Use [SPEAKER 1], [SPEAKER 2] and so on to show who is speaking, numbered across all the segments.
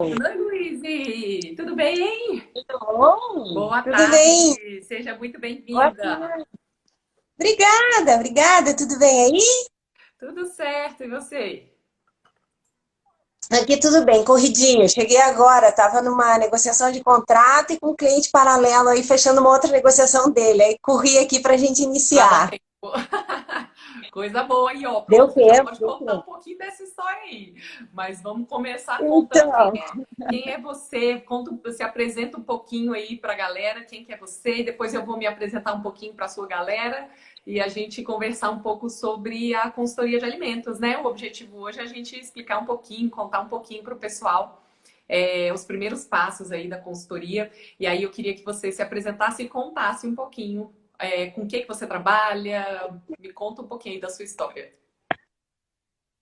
[SPEAKER 1] Oi, Luiz! Tudo bem?
[SPEAKER 2] Bom,
[SPEAKER 1] Boa
[SPEAKER 2] tudo bem?
[SPEAKER 1] tarde! Seja muito
[SPEAKER 2] Boa
[SPEAKER 1] bem-vinda!
[SPEAKER 2] tarde. Obrigada, tudo bem aí?
[SPEAKER 1] Tudo certo, e você?
[SPEAKER 2] Aqui tudo bem, corridinho. Cheguei agora, estava numa negociação de contrato e com um cliente paralelo aí fechando uma outra negociação dele. Aí corri aqui para a gente
[SPEAKER 1] Pra dar
[SPEAKER 2] iniciar.
[SPEAKER 1] tempo. Coisa boa, e ó,
[SPEAKER 2] Deu
[SPEAKER 1] pronto, você já
[SPEAKER 2] tempo,
[SPEAKER 1] pode
[SPEAKER 2] deu
[SPEAKER 1] contar um
[SPEAKER 2] tempo.
[SPEAKER 1] pouquinho dessa história aí. Mas vamos começar contando
[SPEAKER 2] Então,
[SPEAKER 1] quem é você, conta, se apresenta um pouquinho aí pra galera, quem que é você, e depois eu vou me apresentar um pouquinho pra sua galera e a gente conversar um pouco sobre a consultoria de alimentos, né? O objetivo hoje é a gente explicar um pouquinho, contar um pouquinho pro pessoal os primeiros passos aí da consultoria. E aí eu queria que você se apresentasse e contasse um pouquinho com o que que você trabalha. Me conta um pouquinho aí da sua história.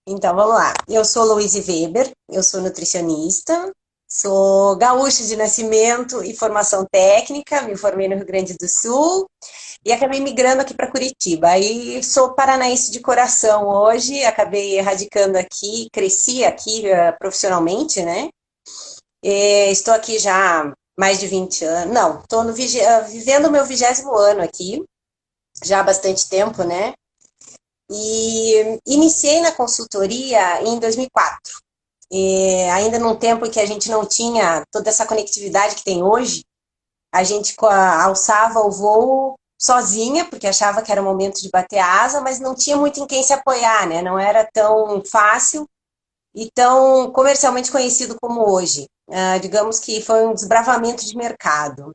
[SPEAKER 2] então, vamos lá. Eu sou Louise Weber, eu sou nutricionista, sou gaúcha de nascimento e formação técnica, me formei no Rio Grande do Sul. E acabei migrando aqui para Curitiba. Aí sou paranaense de coração hoje, acabei radicando aqui, cresci aqui profissionalmente, né? Estou aqui já há mais de 20 anos. Não, estou vivendo o meu 20º ano aqui, já há bastante tempo, né? E iniciei na consultoria em 2004. Ainda num tempo em que a gente não tinha toda essa conectividade que tem hoje, a gente alçava o voo sozinha, porque achava que era o momento de bater a asa, mas não tinha muito em quem se apoiar, né? Não era tão fácil e tão comercialmente conhecido como hoje. Digamos que foi um desbravamento de mercado.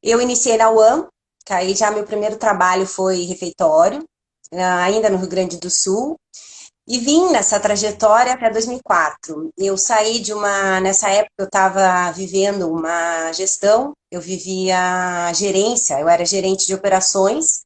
[SPEAKER 2] Eu iniciei na UAM, que aí já meu primeiro trabalho foi refeitório, ainda no Rio Grande do Sul, e vim nessa trajetória até 2004. Eu saí de uma. Nessa época, eu estava vivendo uma gestão, eu vivia gerência, eu era gerente de operações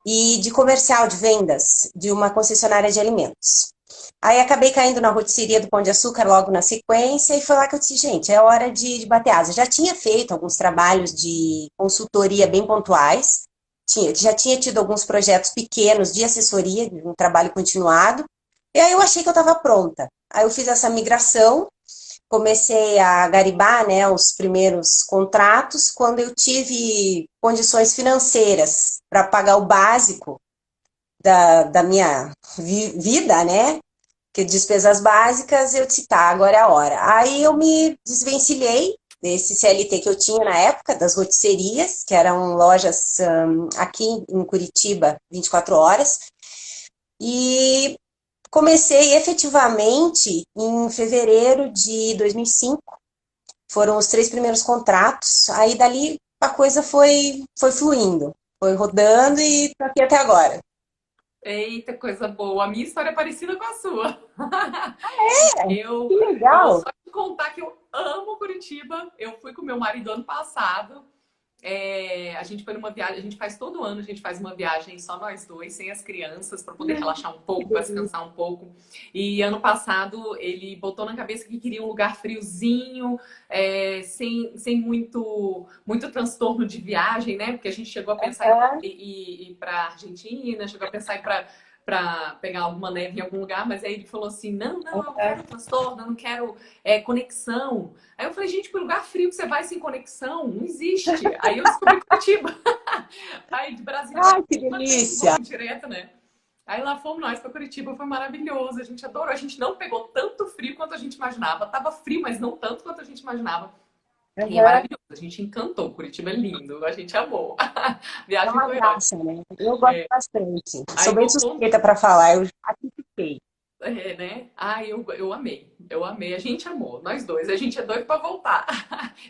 [SPEAKER 2] e de comercial, de vendas, de uma concessionária de alimentos. Aí acabei caindo na rotisserie do Pão de Açúcar logo na sequência, e foi lá que eu disse, gente, é hora de bater asa. Já tinha feito alguns trabalhos de consultoria bem pontuais, já tinha tido alguns projetos pequenos de assessoria, de um trabalho continuado, e aí eu achei que eu estava pronta. Aí eu fiz essa migração, comecei a garibar, né, os primeiros contratos, quando eu tive condições financeiras para pagar o básico da minha vida, né, que despesas básicas, eu disse, tá, agora é a hora. Aí eu me desvencilhei desse CLT que eu tinha na época, das rotisserias, que eram lojas aqui em Curitiba, 24 horas, e comecei efetivamente em fevereiro de 2005. Foram os 3 primeiros contratos. Aí dali a coisa foi fluindo, foi rodando e tô aqui até agora.
[SPEAKER 1] Eita, coisa boa. A minha história é parecida com a sua.
[SPEAKER 2] Que
[SPEAKER 1] Eu vou só
[SPEAKER 2] legal!
[SPEAKER 1] te contar que eu amo Curitiba. Eu fui com meu marido ano passado. A gente foi numa viagem, a gente faz todo ano, a gente faz uma viagem só nós dois, sem as crianças, para poder relaxar um
[SPEAKER 2] Que
[SPEAKER 1] pouco, para
[SPEAKER 2] delícia!
[SPEAKER 1] descansar um pouco. E ano passado ele botou na cabeça que queria um lugar friozinho, sem muito transtorno de viagem, né? Porque a gente chegou a pensar em
[SPEAKER 2] Ah,
[SPEAKER 1] ir para Argentina, chegou a pensar em ir para pegar alguma neve em algum lugar, mas aí ele falou assim: não, não, eu não quero transtorno, eu não quero conexão. Aí eu falei, gente, que lugar frio que você vai sem conexão? Não existe. Aí eu descobri Curitiba. Aí de Brasília para
[SPEAKER 2] que
[SPEAKER 1] Curitiba tem
[SPEAKER 2] delícia!
[SPEAKER 1] voo direto, né? Aí lá fomos nós para Curitiba, foi maravilhoso. A gente adorou. A gente não pegou tanto frio quanto a gente imaginava. Tava frio, mas não tanto quanto a gente imaginava. E é
[SPEAKER 2] Aham.
[SPEAKER 1] maravilhoso. A gente encantou. Curitiba é lindo. A gente amou. A
[SPEAKER 2] É
[SPEAKER 1] viagem
[SPEAKER 2] uma
[SPEAKER 1] foi ótima.
[SPEAKER 2] graça, né? Eu gosto bastante. Sou
[SPEAKER 1] Aí
[SPEAKER 2] bem
[SPEAKER 1] voltou
[SPEAKER 2] suspeita para falar, eu já aqui fiquei.
[SPEAKER 1] né? Eu amei. Eu amei. A gente amou, nós dois. A gente é doido para voltar.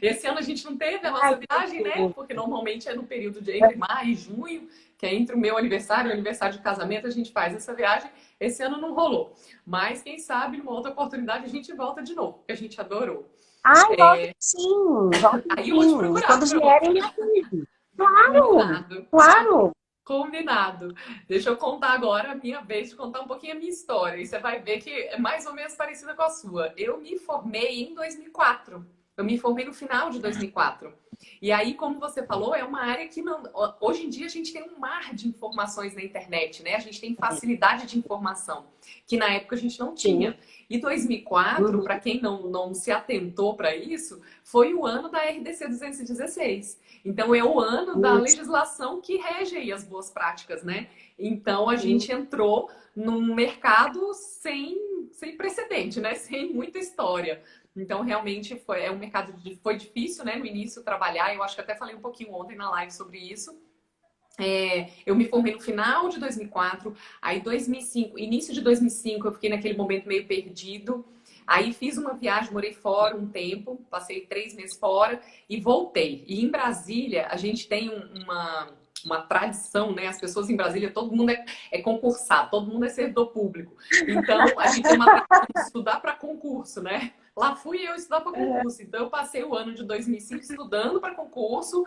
[SPEAKER 1] Esse ano a gente não teve a
[SPEAKER 2] Ai,
[SPEAKER 1] nossa
[SPEAKER 2] que
[SPEAKER 1] viagem, né?
[SPEAKER 2] gostoso.
[SPEAKER 1] Porque normalmente é no período de entre maio e junho, que é entre o meu aniversário e o aniversário de casamento, a gente faz essa viagem. Esse ano não rolou. Mas quem sabe numa outra oportunidade a gente volta de novo, porque a gente adorou.
[SPEAKER 2] Ai, volta
[SPEAKER 1] Aí eu vou te
[SPEAKER 2] sim. E
[SPEAKER 1] procurar
[SPEAKER 2] quando
[SPEAKER 1] para
[SPEAKER 2] vierem,
[SPEAKER 1] voltar.
[SPEAKER 2] me avise. Claro,
[SPEAKER 1] Combinado.
[SPEAKER 2] claro.
[SPEAKER 1] Combinado. Deixa eu contar agora a minha vez de contar um pouquinho a minha história. E você vai ver que é mais ou menos parecida com a sua. Eu me formei em 2004. Eu me formei no final de 2004. E aí, como você falou, é uma área que não... Hoje em dia a gente tem um mar de informações na internet, né? A gente tem facilidade de informação, que na época a gente não
[SPEAKER 2] Sim.
[SPEAKER 1] tinha. E 2004,
[SPEAKER 2] Uhum.
[SPEAKER 1] para quem não se atentou para isso, foi o ano da RDC 216. Então, é o ano da
[SPEAKER 2] Isso.
[SPEAKER 1] legislação que rege aí as boas práticas, né? Então, a
[SPEAKER 2] Sim.
[SPEAKER 1] gente entrou num mercado sem precedente, né? Sem muita história. Então, realmente, é um mercado foi difícil, né? No início, trabalhar. Eu acho que até falei um pouquinho ontem na live sobre isso. Eu me formei no final de 2004, aí 2005, início de 2005, eu fiquei naquele momento meio perdido. Aí fiz uma viagem, morei fora um tempo, passei 3 meses fora e voltei. E em Brasília, a gente tem uma tradição, né? As pessoas em Brasília, todo mundo é concursado, todo mundo é servidor público. Então, a gente tem uma tradição de estudar para concurso, né? Lá fui eu estudar para concurso. Então, eu passei o ano de 2005 estudando para concurso,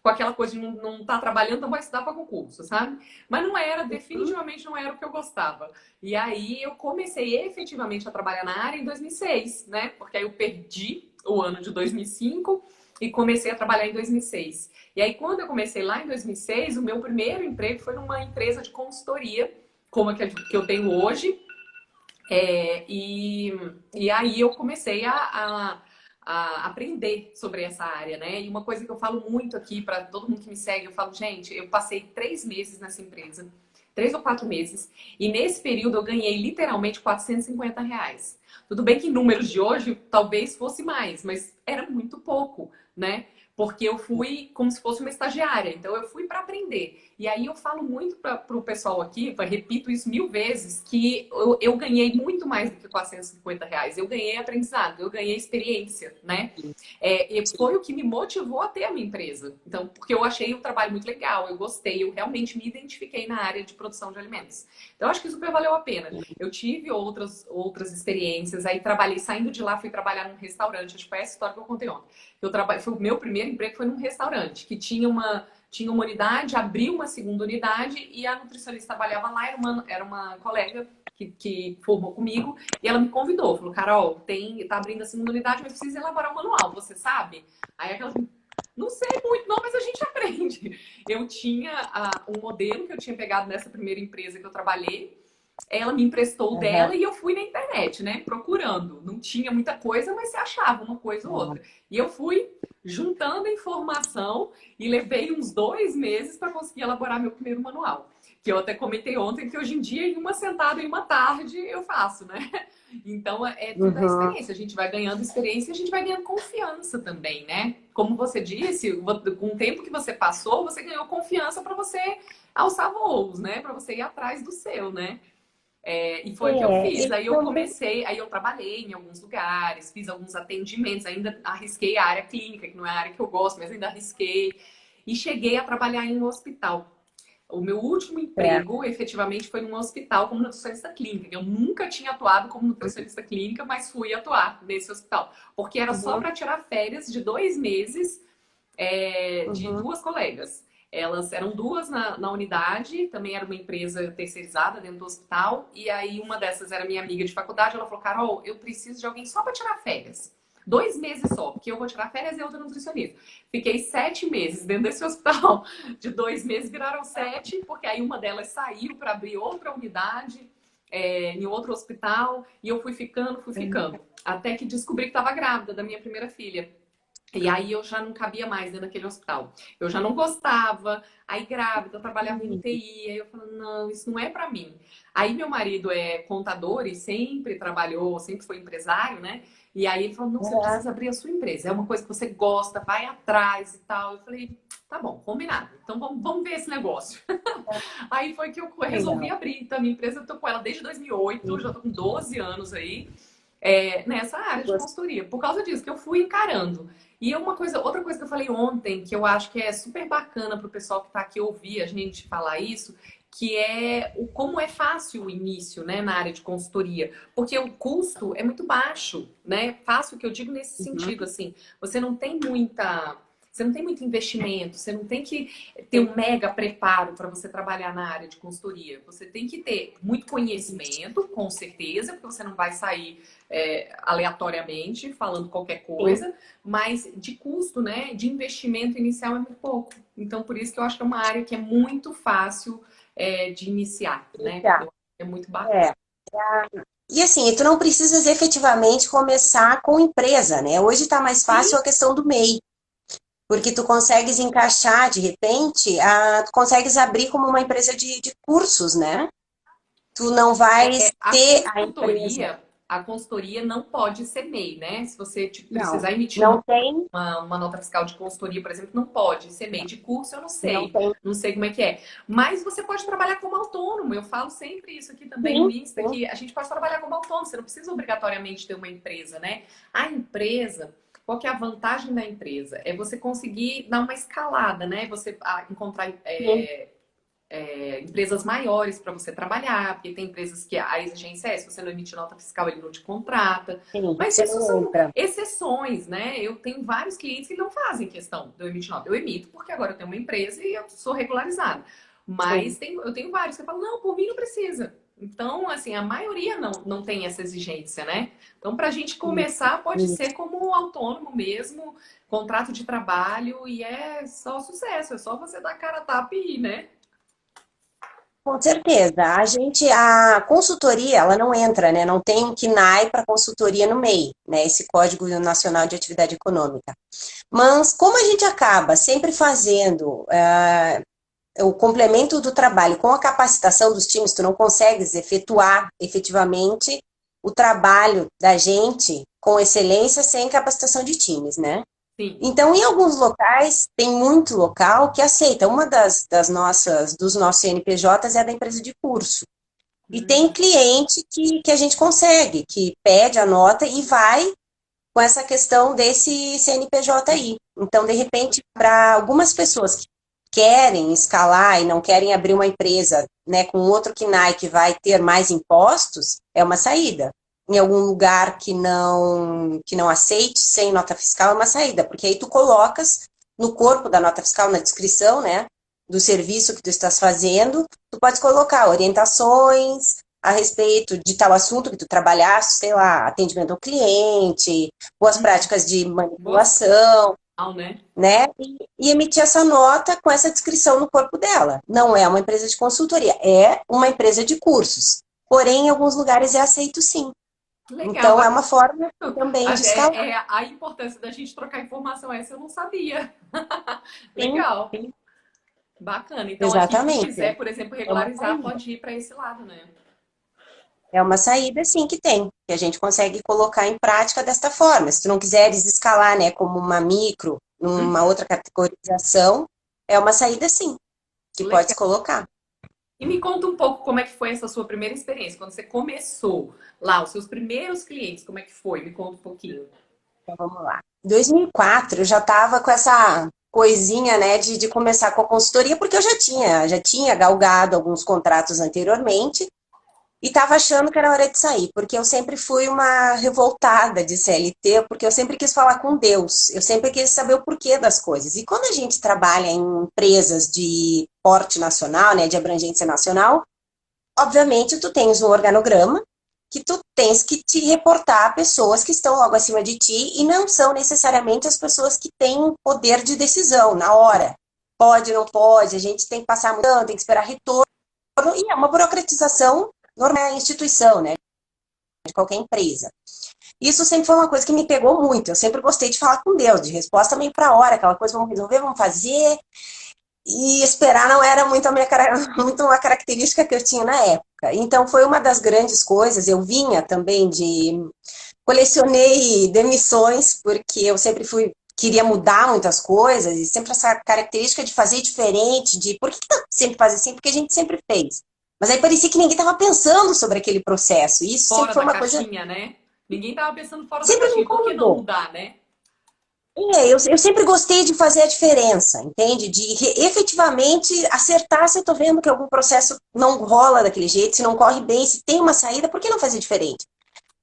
[SPEAKER 1] com aquela coisa de não estar trabalhando, então vai estudar para concurso, sabe? Mas não era, definitivamente não era o que eu gostava. E aí eu comecei efetivamente a trabalhar na área em 2006, né? Porque aí eu perdi o ano de 2005 e comecei a trabalhar em 2006. E aí quando eu comecei lá em 2006, o meu primeiro emprego foi numa empresa de consultoria, como a que eu tenho hoje. E aí eu comecei a aprender sobre essa área, né? E uma coisa que eu falo muito aqui para todo mundo que me segue, eu falo, gente, eu passei 3 meses nessa empresa, 3 ou 4 meses, e nesse período eu ganhei literalmente R$ 450. Tudo bem que em números de hoje talvez fosse mais, mas era muito pouco, né? Porque eu fui como se fosse uma estagiária, então eu fui para aprender. E aí eu falo muito para o pessoal aqui, repito isso 1000 vezes, que eu ganhei muito mais do que R$ 450. Eu ganhei aprendizado, eu ganhei experiência, né? E foi o que me motivou a ter a minha empresa. Então, porque eu achei o trabalho muito legal, eu gostei, eu realmente me identifiquei na área de produção de alimentos. Então, eu acho que super valeu a pena. Eu tive outras experiências, aí trabalhei, saindo de lá, fui trabalhar num restaurante. Acho que foi essa história que eu contei ontem. Foi o meu primeiro emprego foi num restaurante, que tinha uma unidade, abriu uma segunda unidade e a nutricionista trabalhava lá, era uma colega que formou comigo e ela me convidou, falou, Carol, tá abrindo a segunda unidade, mas precisa elaborar um manual, você sabe? Aí aquela, não sei muito não, mas a gente aprende. Eu tinha um modelo que eu tinha pegado nessa primeira empresa que eu trabalhei, ela me emprestou o
[SPEAKER 2] Uhum.
[SPEAKER 1] dela e eu fui na internet, né? Procurando. Não tinha muita coisa, mas você achava uma coisa ou outra. E eu fui juntando informação e levei uns 2 meses para conseguir elaborar meu primeiro manual. Que eu até comentei ontem que hoje em dia, em uma sentada e uma tarde, eu faço, né? Então, é tudo a
[SPEAKER 2] Uhum.
[SPEAKER 1] experiência. A gente vai ganhando experiência e a gente vai ganhando confiança também, né? Como você disse, com o tempo que você passou, você ganhou confiança para você alçar voos, né? Para você ir atrás do seu, né? E foi o que eu fiz.
[SPEAKER 2] E
[SPEAKER 1] Aí eu
[SPEAKER 2] também,
[SPEAKER 1] comecei, aí eu trabalhei em alguns lugares, fiz alguns atendimentos, ainda arrisquei a área clínica, que não é a área que eu gosto, mas ainda arrisquei. E cheguei a trabalhar em um hospital. O meu último
[SPEAKER 2] é,
[SPEAKER 1] emprego, efetivamente, foi num hospital como nutricionista clínica. Eu nunca tinha atuado como nutricionista clínica, mas fui atuar nesse hospital. Porque era só
[SPEAKER 2] uhum,
[SPEAKER 1] para tirar férias de 2 meses de
[SPEAKER 2] uhum,
[SPEAKER 1] duas colegas. Elas eram duas na unidade, também era uma empresa terceirizada dentro do hospital, e aí uma dessas era minha amiga de faculdade, ela falou, Carol, eu preciso de alguém só para tirar férias. 2 meses só, porque eu vou tirar férias e outra nutricionista. Fiquei 7 meses dentro desse hospital. De 2 meses viraram 7, porque aí uma delas saiu para abrir outra unidade em outro hospital, e eu fui ficando, fui
[SPEAKER 2] uhum.
[SPEAKER 1] ficando. Até que descobri que estava grávida da minha primeira filha. E aí eu já não cabia mais dentro daquele hospital. Eu já não gostava. Aí grávida, eu trabalhava em UTI. Aí eu falei, não, isso não é para mim. Aí meu marido é contador e sempre trabalhou, sempre foi empresário, né? E aí ele falou, não, você
[SPEAKER 2] É,
[SPEAKER 1] precisa abrir a sua empresa. É uma coisa que você gosta, vai atrás e tal. Eu falei, tá bom, combinado. Então vamos ver esse negócio. Aí foi que eu resolvi
[SPEAKER 2] legal.
[SPEAKER 1] abrir. Então, a minha empresa, eu tô com ela desde 2008, já tô com 12 anos aí nessa área de
[SPEAKER 2] Gosto.
[SPEAKER 1] consultoria. Por causa disso, que eu fui encarando. E outra coisa que eu falei ontem, que eu acho que é super bacana para o pessoal que está aqui ouvir a gente falar isso, que é como é fácil o início, né, na área de consultoria, porque o custo é muito baixo, né? Fácil que eu digo nesse
[SPEAKER 2] Uhum.
[SPEAKER 1] sentido, assim, você não tem muito investimento, você não tem que ter um mega preparo para você trabalhar na área de consultoria. Você tem que ter muito conhecimento, com certeza, porque você não vai sair aleatoriamente, falando qualquer coisa, mas de custo, né, de investimento inicial é muito pouco. Então, por isso que eu acho que é uma área que é muito fácil de iniciar, né? É muito bacana.
[SPEAKER 2] É. E assim, tu não precisas efetivamente começar com empresa, né? Hoje está mais
[SPEAKER 1] Sim,
[SPEAKER 2] fácil a questão do MEI, porque tu consegues encaixar, de repente, tu consegues abrir como uma empresa de cursos, né? Tu não vais
[SPEAKER 1] a
[SPEAKER 2] ter a empresa.
[SPEAKER 1] consultoria, a consultoria não pode ser MEI, né? Se você tipo,
[SPEAKER 2] Não,
[SPEAKER 1] precisar emitir
[SPEAKER 2] não tem,
[SPEAKER 1] uma nota fiscal de consultoria, por exemplo, não pode ser MEI de curso, eu
[SPEAKER 2] não tem.
[SPEAKER 1] não sei como é que é. Mas você pode trabalhar como autônomo. Eu falo sempre isso aqui também no
[SPEAKER 2] Sim,
[SPEAKER 1] Insta,
[SPEAKER 2] sim,
[SPEAKER 1] que a gente pode trabalhar como autônomo, você não precisa obrigatoriamente ter uma empresa, né? A empresa, qual que é a vantagem da empresa? É você conseguir dar uma escalada, né? Você encontrar
[SPEAKER 2] sim.
[SPEAKER 1] empresas maiores para você trabalhar, porque tem empresas que a exigência é, se você não emitir nota fiscal, ele não te contrata.
[SPEAKER 2] Sim,
[SPEAKER 1] Mas
[SPEAKER 2] você
[SPEAKER 1] isso
[SPEAKER 2] não
[SPEAKER 1] são
[SPEAKER 2] entra.
[SPEAKER 1] exceções, né? Eu tenho vários clientes que não fazem questão de eu emitir nota. Eu emito porque agora eu tenho uma empresa e eu sou regularizada.
[SPEAKER 2] Sim.
[SPEAKER 1] Mas eu tenho vários que falam, não, por mim não precisa. Então, assim, a maioria não tem essa exigência, né? Então, para a gente
[SPEAKER 2] Isso,
[SPEAKER 1] começar, pode
[SPEAKER 2] isso.
[SPEAKER 1] ser como autônomo mesmo, contrato de trabalho, e é só sucesso, é só você dar a cara a tapa e ir, né?
[SPEAKER 2] Com certeza. A consultoria, ela não entra, né? Não tem um KNAI para consultoria no MEI, né? Esse Código Nacional de Atividade Econômica. Mas como a gente acaba sempre fazendo o complemento do trabalho com a capacitação dos times, tu não consegues efetuar efetivamente o trabalho da gente com excelência sem capacitação de times, né?
[SPEAKER 1] Sim.
[SPEAKER 2] Então, em alguns locais, tem muito local que aceita. Uma dos nossos CNPJs é a da empresa de curso. E tem
[SPEAKER 1] Hum.
[SPEAKER 2] cliente que a gente consegue, que pede a nota e vai com essa questão desse CNPJ aí. Então, de repente, para algumas pessoas que querem escalar e não querem abrir uma empresa, né, com outro KNAI que vai ter mais impostos, é uma saída. Em algum lugar que não aceite sem nota fiscal é uma saída, porque aí tu colocas no corpo da nota fiscal, na descrição, né, do serviço que tu estás fazendo, tu pode colocar orientações a respeito de tal assunto que tu trabalhaste, sei lá, atendimento ao cliente, boas práticas de
[SPEAKER 1] Boa
[SPEAKER 2] manipulação,
[SPEAKER 1] sinal, né?
[SPEAKER 2] né? E emitir essa nota com essa descrição no corpo dela. Não é uma empresa de consultoria, é uma empresa de cursos. Porém, em alguns lugares é aceito sim.
[SPEAKER 1] Legal,
[SPEAKER 2] Então, é
[SPEAKER 1] bacana.
[SPEAKER 2] uma forma também de escalar.
[SPEAKER 1] A importância da gente trocar informação, essa eu não sabia.
[SPEAKER 2] Sim,
[SPEAKER 1] Legal,
[SPEAKER 2] sim,
[SPEAKER 1] bacana. Então, aqui, quem
[SPEAKER 2] exatamente.
[SPEAKER 1] quiser, por exemplo,
[SPEAKER 2] É uma
[SPEAKER 1] regularizar,
[SPEAKER 2] saída.
[SPEAKER 1] pode ir para esse lado, né?
[SPEAKER 2] É uma saída, sim, que tem, que a gente consegue colocar em prática desta forma. Se tu não quiseres escalar, né, como uma micro, numa outra categorização, é uma saída, sim, que podes
[SPEAKER 1] Legal.
[SPEAKER 2] colocar.
[SPEAKER 1] E me conta um pouco como é que foi essa sua primeira experiência, quando você começou lá, os seus primeiros clientes, como é que foi? Me conta um pouquinho.
[SPEAKER 2] Então, vamos lá. Em 2004, eu já estava com essa coisinha, né, de começar com a consultoria, porque eu já tinha galgado alguns contratos anteriormente, e estava achando que era hora de sair, porque eu sempre fui uma revoltada de CLT, porque eu sempre quis falar com Deus, eu sempre quis saber o porquê das coisas. E quando a gente trabalha em empresas de porte nacional, né, de abrangência nacional, obviamente tu tens um organograma que tu tens que te reportar a pessoas que estão logo acima de ti e não são necessariamente as pessoas que têm poder de decisão na hora. Pode, não pode, a gente tem que passar muito, tem que esperar retorno, e é uma burocratização normal da instituição, né, de qualquer empresa. Isso sempre foi uma coisa que me pegou muito. Eu sempre gostei de falar com Deus, de resposta meio para a hora, aquela coisa, vamos resolver, vamos fazer. E esperar não era muito, muito uma característica que eu tinha na época. Então, foi uma das grandes coisas. Eu vinha também de. Colecionei demissões, porque eu sempre queria mudar muitas coisas, e sempre essa característica de fazer diferente, de por que sempre faz assim? Porque a gente sempre fez. Mas aí parecia que ninguém estava pensando sobre aquele processo. E isso sempre
[SPEAKER 1] Fora
[SPEAKER 2] foi
[SPEAKER 1] da
[SPEAKER 2] uma coisa.
[SPEAKER 1] caixinha, né? Ninguém tava pensando fora da
[SPEAKER 2] Sempre me
[SPEAKER 1] caixinha. Por que não
[SPEAKER 2] incomodou.
[SPEAKER 1] mudar, né?
[SPEAKER 2] Eu sempre gostei de fazer a diferença, entende? De efetivamente acertar se eu tô vendo que algum processo não rola daquele jeito, se não corre bem, se tem uma saída, por que não fazer diferente?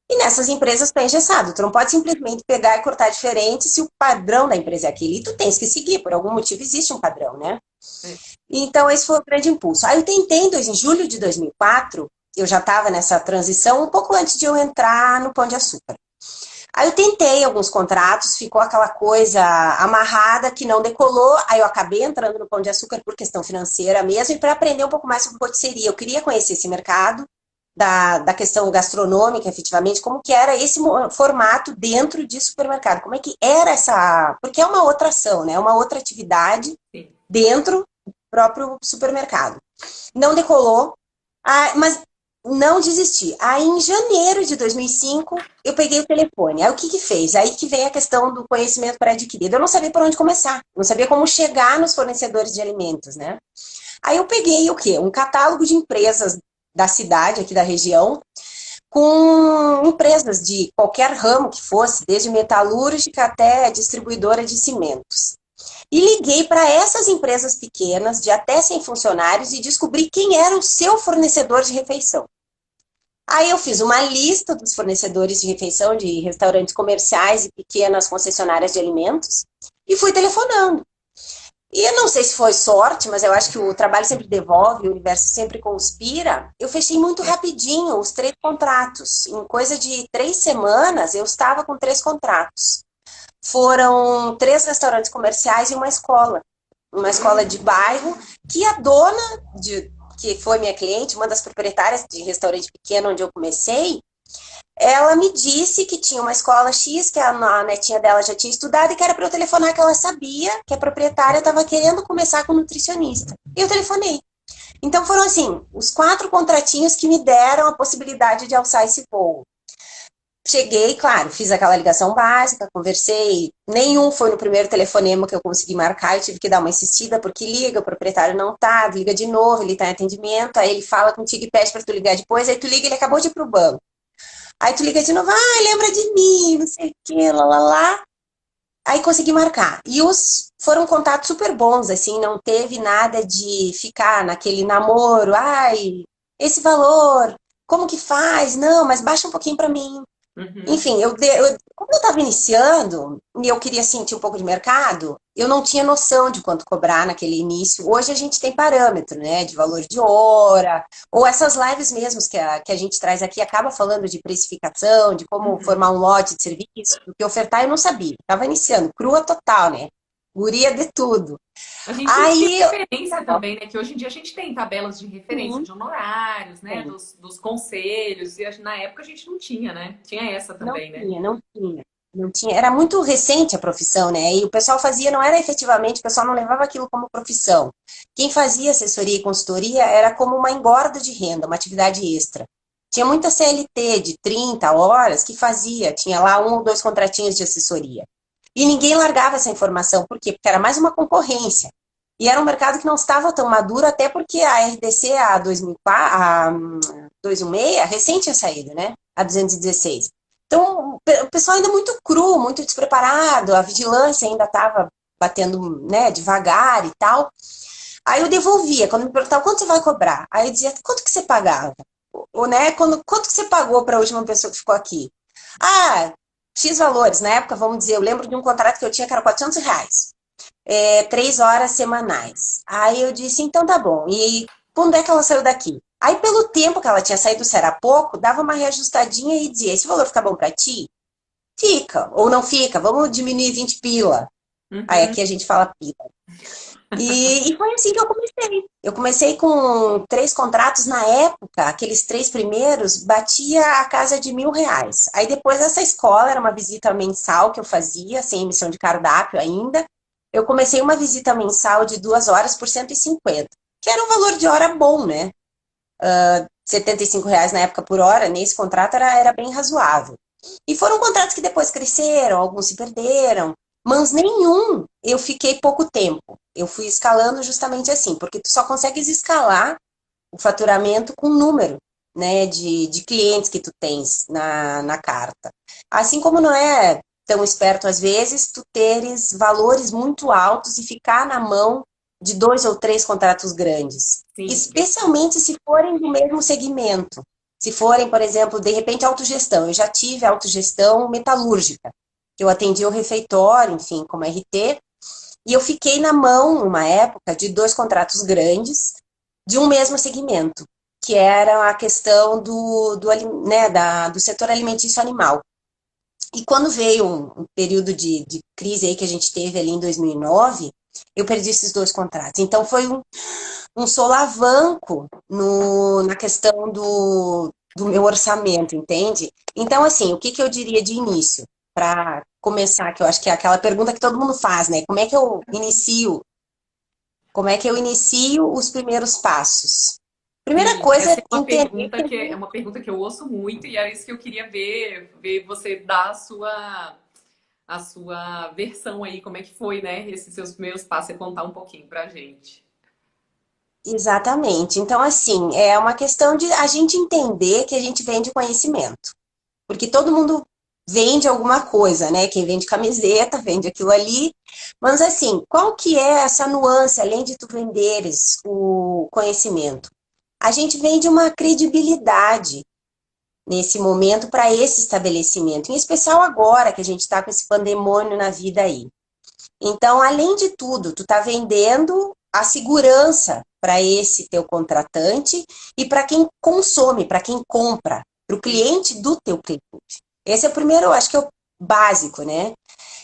[SPEAKER 2] E nessas empresas tá engessado, tu não pode simplesmente pegar e cortar diferente se o padrão da empresa é aquele, e tu tens que seguir, por algum motivo existe um padrão, né?
[SPEAKER 1] É.
[SPEAKER 2] Então esse foi o grande impulso. Aí eu tentei, em julho de 2004, eu já estava nessa transição um pouco antes de eu entrar no Pão de Açúcar. Aí eu tentei alguns contratos, ficou aquela coisa amarrada que não decolou, aí eu acabei entrando no Pão de Açúcar por questão financeira mesmo e para aprender um pouco mais sobre rotisserie. Eu queria conhecer esse mercado da questão gastronômica, efetivamente, como que era esse formato dentro de supermercado, como é que era essa... Porque é uma outra ação, né? É uma outra atividade dentro do próprio supermercado. Não decolou, mas não desisti. Aí, em janeiro de 2005, eu peguei o telefone. Aí, o que que fez? Aí que vem a questão do conhecimento pré-adquirido. Eu não sabia por onde começar. Não sabia como chegar nos fornecedores de alimentos, né? Aí, eu peguei o quê? Um catálogo de empresas da cidade, aqui da região, com empresas de qualquer ramo que fosse, desde metalúrgica até distribuidora de cimentos. E liguei para essas empresas pequenas, de até 100 funcionários, e descobri quem era o seu fornecedor de refeição. Aí eu fiz uma lista dos fornecedores de refeição de restaurantes comerciais e pequenas concessionárias de alimentos e fui telefonando. E eu não sei se foi sorte, mas eu acho que o trabalho sempre devolve, o universo sempre conspira. Eu fechei muito rapidinho os 3 contratos. Em coisa de 3 semanas, eu estava com 3 contratos. Foram 3 restaurantes comerciais e uma escola de bairro, que a dona, que foi minha cliente, uma das proprietárias de restaurante pequeno onde eu comecei, ela me disse que tinha uma escola X, que a netinha dela já tinha estudado, e que era para eu telefonar, que ela sabia que a proprietária estava querendo começar com nutricionista. E eu telefonei. Então foram assim, os 4 contratinhos que me deram a possibilidade de alçar esse voo. Cheguei, claro, fiz aquela ligação básica, conversei, nenhum foi no primeiro telefonema que eu consegui marcar, eu tive que dar uma insistida, porque liga, o proprietário não tá, liga de novo, ele tá em atendimento, aí ele fala contigo e pede para tu ligar depois, aí tu liga, ele acabou de ir pro banco. Aí tu liga de novo, lembra de mim, não sei o que, lá. Aí consegui marcar. E foram contatos super bons, assim, não teve nada de ficar naquele namoro, esse valor, como que faz? Não, mas baixa um pouquinho para mim. Enfim, como eu estava iniciando e eu queria sentir um pouco de mercado, eu não tinha noção de quanto cobrar naquele início. Hoje a gente tem parâmetro, né, de valor de hora, ou essas lives mesmos que a gente traz aqui, acaba falando de precificação, de como formar um lote de serviço, porque ofertar eu não sabia, estava iniciando, crua total, né, guria de tudo.
[SPEAKER 1] A gente não tinha referência também, né? Que hoje em dia a gente tem tabelas de referência de honorários, né? Dos conselhos. E na época a gente não tinha, né? Tinha essa também, né?
[SPEAKER 2] Não tinha. Era muito recente a profissão, né? E o pessoal fazia, não era efetivamente, o pessoal não levava aquilo como profissão. Quem fazia assessoria e consultoria era como uma engorda de renda, uma atividade extra. Tinha muita CLT de 30 horas que fazia, tinha lá 1 ou 2 contratinhos de assessoria. E ninguém largava essa informação. Por quê? Porque era mais uma concorrência. E era um mercado que não estava tão maduro, até porque a RDC, a 2004, a 216, recente tinha saído, né? A 216. Então, o pessoal ainda muito cru, muito despreparado, a vigilância ainda estava batendo, né, devagar e tal. Aí eu devolvia, quando me perguntavam quanto você vai cobrar? Aí eu dizia, quanto que você pagava? Ou, né, quanto que você pagou para a última pessoa que ficou aqui? X valores, na época, vamos dizer, eu lembro de um contrato que eu tinha que era R$ 400. 3 horas semanais. Aí eu disse, então tá bom. E quando é que ela saiu daqui? Aí pelo tempo que ela tinha saído, se era pouco, dava uma reajustadinha e dizia, esse valor fica bom pra ti? Fica. Ou não fica, vamos diminuir 20 pila. Aí aqui a gente fala pila. E foi assim que eu comecei. Eu comecei com 3 contratos na época, aqueles 3 primeiros, batia a casa de R$ 1.000. Aí depois essa escola, era uma visita mensal que eu fazia, sem emissão de cardápio ainda. Eu comecei uma visita mensal de 2 horas por 150, que era um valor de hora bom, né? R$ 75 na época por hora, nesse contrato era bem razoável. E foram contratos que depois cresceram, alguns se perderam, mas nenhum eu fiquei pouco tempo. Eu fui escalando justamente assim, porque tu só consegues escalar o faturamento com o número, né, de clientes que tu tens na carta. Assim como não é tão esperto às vezes tu teres valores muito altos e ficar na mão de 2 ou 3 contratos grandes. Sim. Especialmente se forem do mesmo segmento. Se forem, por exemplo, de repente autogestão. Eu já tive autogestão metalúrgica. Eu atendi o refeitório, enfim, como RT, e eu fiquei na mão, numa época, de 2 contratos grandes de um mesmo segmento. que era a questão do setor alimentício animal. E quando veio um período de crise aí que a gente teve ali em 2009, eu perdi esses dois contratos. Então foi um solavanco na questão do meu orçamento, entende? Então, assim, o que que eu diria de início? Para começar, que eu acho que é aquela pergunta que todo mundo faz, né? Como é que eu inicio? Como é que eu inicio os primeiros passos? Primeira
[SPEAKER 1] Sim,
[SPEAKER 2] coisa
[SPEAKER 1] essa
[SPEAKER 2] é
[SPEAKER 1] é uma
[SPEAKER 2] entender
[SPEAKER 1] pergunta que é uma pergunta que eu ouço muito e era isso que eu queria ver você dar a sua versão aí, como é que foi, né? Esses seus primeiros passos e contar um pouquinho pra gente.
[SPEAKER 2] exatamente. Então, assim, é uma questão de a gente entender que a gente vende conhecimento. Porque todo mundo vende alguma coisa, né? Quem vende camiseta, vende aquilo ali. Mas assim, qual que é essa nuance, além de tu venderes o conhecimento? A gente vende uma credibilidade nesse momento para esse estabelecimento, em especial agora que a gente está com esse pandemônio na vida aí. Então, além de tudo, tu está vendendo a segurança para esse teu contratante e para quem consome, para quem compra, para o
[SPEAKER 1] Sim.
[SPEAKER 2] cliente do teu cliente. Esse é o primeiro, eu acho que é o básico, né?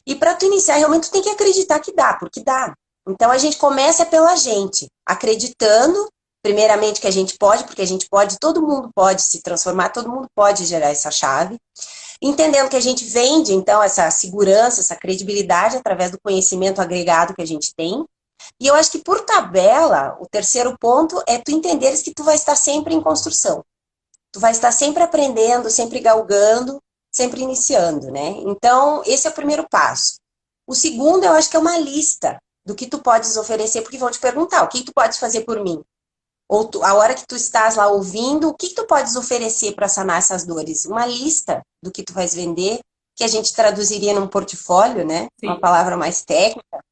[SPEAKER 2] E para tu iniciar, realmente tu tem que acreditar que dá, porque dá. Então a gente começa pela gente, acreditando, primeiramente que a gente pode, porque a gente pode, todo mundo pode se transformar, todo mundo pode gerar essa chave. Entendendo que a gente vende, então, essa segurança, essa credibilidade através do conhecimento agregado que a gente tem. E eu acho que, por tabela, o terceiro ponto é tu entenderes que tu vai estar sempre em construção. Tu vai estar sempre aprendendo, sempre galgando, sempre iniciando, né? Então, esse é o primeiro passo. O segundo, eu acho que é uma lista do que tu podes oferecer, porque vão te perguntar, o que tu podes fazer por mim? Ou a hora que tu estás lá ouvindo, o que tu podes oferecer para sanar essas dores? Uma lista do que tu vais vender, que a gente traduziria num portfólio, né? Uma
[SPEAKER 1] Sim.
[SPEAKER 2] palavra mais técnica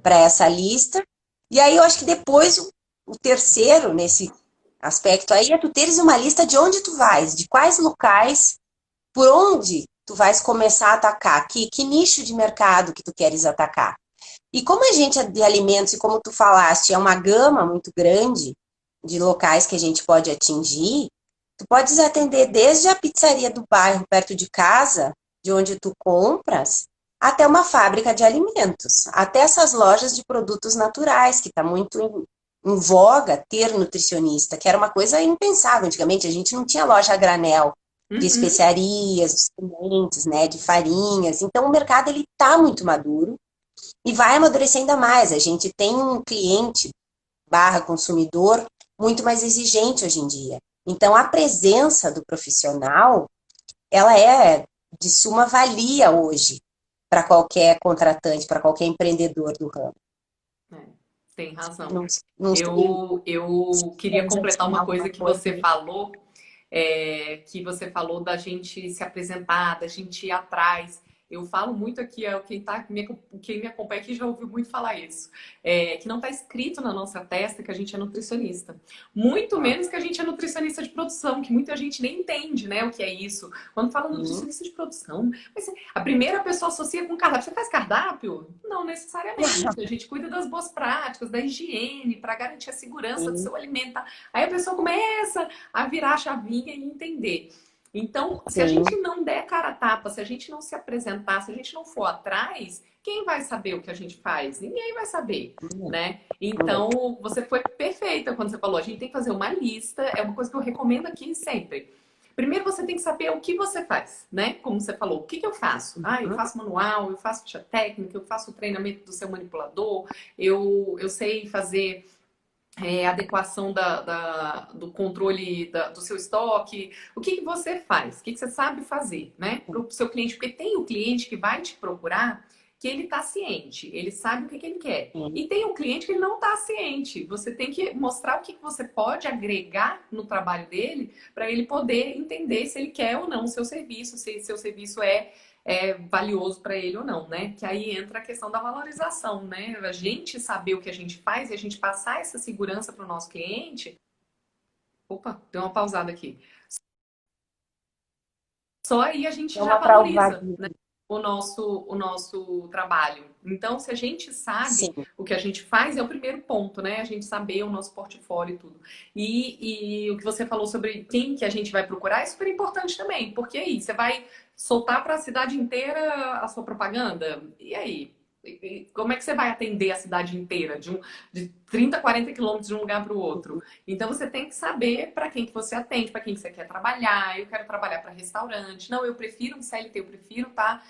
[SPEAKER 2] para essa lista. E aí eu acho que depois o terceiro nesse aspecto aí é tu teres uma lista de onde tu vais, de quais locais, por onde tu vais começar a atacar, que nicho de mercado que tu queres atacar. E como a gente é de alimentos, e como tu falaste, é uma gama muito grande de locais que a gente pode atingir, tu podes atender desde a pizzaria do bairro perto de casa, de onde tu compras, até uma fábrica de alimentos, até essas lojas de produtos naturais, que está muito em voga ter nutricionista, que era uma coisa impensável. Antigamente a gente não tinha loja a granel de
[SPEAKER 1] Uhum.
[SPEAKER 2] especiarias, de sementes, né, de farinhas. Então o mercado ele está muito maduro e vai amadurecer ainda mais. A gente tem um cliente barra consumidor muito mais exigente hoje em dia. Então, a presença do profissional, ela é de suma valia hoje para qualquer contratante, para qualquer empreendedor do ramo.
[SPEAKER 1] É, tem razão.
[SPEAKER 2] Não, não sei
[SPEAKER 1] Eu
[SPEAKER 2] se
[SPEAKER 1] queria
[SPEAKER 2] queres
[SPEAKER 1] completar
[SPEAKER 2] adicionar
[SPEAKER 1] uma coisa
[SPEAKER 2] alguma
[SPEAKER 1] que
[SPEAKER 2] coisa.
[SPEAKER 1] que você falou da gente se apresentar, da gente ir atrás. Eu falo muito aqui, quem me acompanha aqui já ouviu muito falar isso, que não está escrito na nossa testa que a gente é nutricionista. Muito menos que a gente é nutricionista de produção, que muita gente nem entende, né, o que é isso. Quando fala
[SPEAKER 2] Sim.
[SPEAKER 1] nutricionista de produção, mas a primeira pessoa associa com cardápio. Você faz cardápio? Não necessariamente. A gente cuida das boas práticas, da higiene, para garantir a segurança do
[SPEAKER 2] Sim.
[SPEAKER 1] seu alimento. Aí a pessoa começa a virar a chavinha e entender. Então, se a
[SPEAKER 2] Sim.
[SPEAKER 1] gente não der cara a tapa, se a gente não se apresentar, se a gente não for atrás, quem vai saber o que a gente faz? Ninguém vai saber, né? Então, você foi perfeita quando você falou, a gente tem que fazer uma lista, é uma coisa que eu recomendo aqui sempre. Primeiro você tem que saber o que você faz, né? Como você falou, o que que eu faço? Ah, eu faço manual, eu faço ficha técnica, eu faço o treinamento do seu manipulador, eu sei fazer adequação do controle do seu estoque. O que que você faz? O que que você sabe fazer, né? Para o seu cliente, porque tem o cliente que vai te procurar que ele está ciente, ele sabe o que que ele quer.
[SPEAKER 2] Sim.
[SPEAKER 1] E tem um cliente que ele não está ciente. Você tem que mostrar o que que você pode agregar no trabalho dele para ele poder entender se ele quer ou não o seu serviço, se seu serviço é valioso para ele ou não, né? Que aí entra a questão da valorização, né? A gente saber o que a gente faz e a gente passar essa segurança para o nosso cliente. Opa, deu uma pausada aqui. Só aí a gente
[SPEAKER 2] É
[SPEAKER 1] já
[SPEAKER 2] uma
[SPEAKER 1] valoriza, né?
[SPEAKER 2] travadinha.
[SPEAKER 1] o nosso trabalho. Então, se a gente sabe
[SPEAKER 2] Sim.
[SPEAKER 1] o que a gente faz, é o primeiro ponto, né? A gente saber o nosso portfólio e tudo. E o que você falou sobre quem que a gente vai procurar é super importante também, porque aí você vai soltar para a cidade inteira a sua propaganda? E aí? Como é que você vai atender a cidade inteira, de 30, 40 quilômetros de um lugar para o outro? Então você tem que saber para quem que você atende, para quem que você quer trabalhar. Eu quero trabalhar para restaurante. Não, eu prefiro um CLT, eu prefiro estar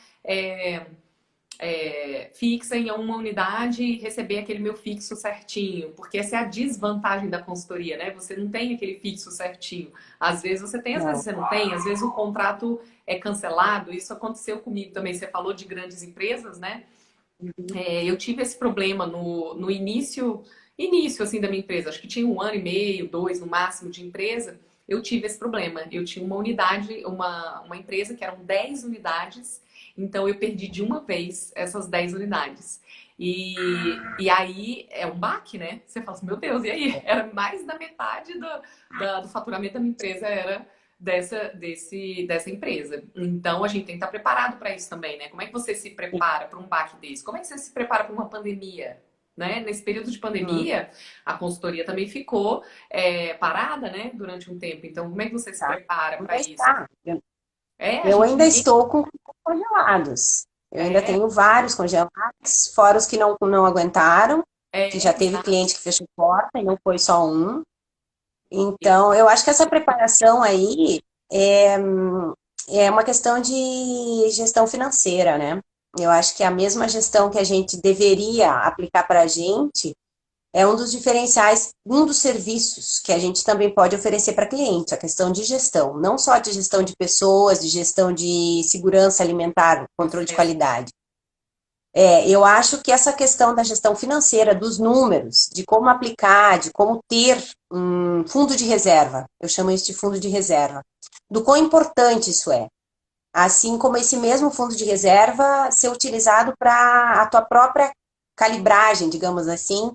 [SPEAKER 1] fixa em uma unidade e receber aquele meu fixo certinho, porque essa é a desvantagem da consultoria, né? Você não tem aquele fixo certinho. Às vezes você tem, às vezes
[SPEAKER 2] Não.
[SPEAKER 1] você não tem, às vezes o contrato é cancelado. Isso aconteceu comigo também. Você falou de grandes empresas, né?
[SPEAKER 2] Uhum.
[SPEAKER 1] Eu tive esse problema no início assim da minha empresa. Acho que tinha 1 ano e meio, 2 no máximo de empresa. Eu tive esse problema. Eu tinha uma unidade, uma empresa que eram 10 unidades, então eu perdi de uma vez essas 10 unidades. E aí é um baque, né? Você fala assim, meu Deus, e aí? Era mais da metade do faturamento da minha empresa era dessa empresa. Então a gente tem que estar preparado para isso também, né? Como é que você se prepara para um baque desse? Como é que você se prepara para uma pandemia? Né? Nesse período de
[SPEAKER 2] Hum,
[SPEAKER 1] pandemia, a consultoria também ficou parada, né? Durante um tempo. Então, como é que você se
[SPEAKER 2] tá.
[SPEAKER 1] prepara
[SPEAKER 2] Ainda
[SPEAKER 1] para isso?
[SPEAKER 2] está.
[SPEAKER 1] A
[SPEAKER 2] Eu
[SPEAKER 1] gente
[SPEAKER 2] ainda
[SPEAKER 1] ninguém
[SPEAKER 2] estou com congelados. Eu ainda
[SPEAKER 1] é,
[SPEAKER 2] tenho vários congelados, fora os que não aguentaram, que já teve
[SPEAKER 1] exato.
[SPEAKER 2] cliente que fechou porta e não foi só um. Então, eu acho que essa preparação aí é, é uma questão de gestão financeira, né? Eu acho que a mesma gestão que a gente deveria aplicar para a gente é um dos diferenciais, um dos serviços que a gente também pode oferecer para cliente, a questão de gestão, não só de gestão de pessoas, de gestão de segurança alimentar, controle de
[SPEAKER 1] Processo.
[SPEAKER 2] qualidade. Eu acho que essa questão da gestão financeira, dos números, de como aplicar, de como ter um fundo de reserva, eu chamo isso de fundo de reserva, do quão importante isso é. Assim como esse mesmo fundo de reserva ser utilizado para a tua própria calibragem, digamos assim,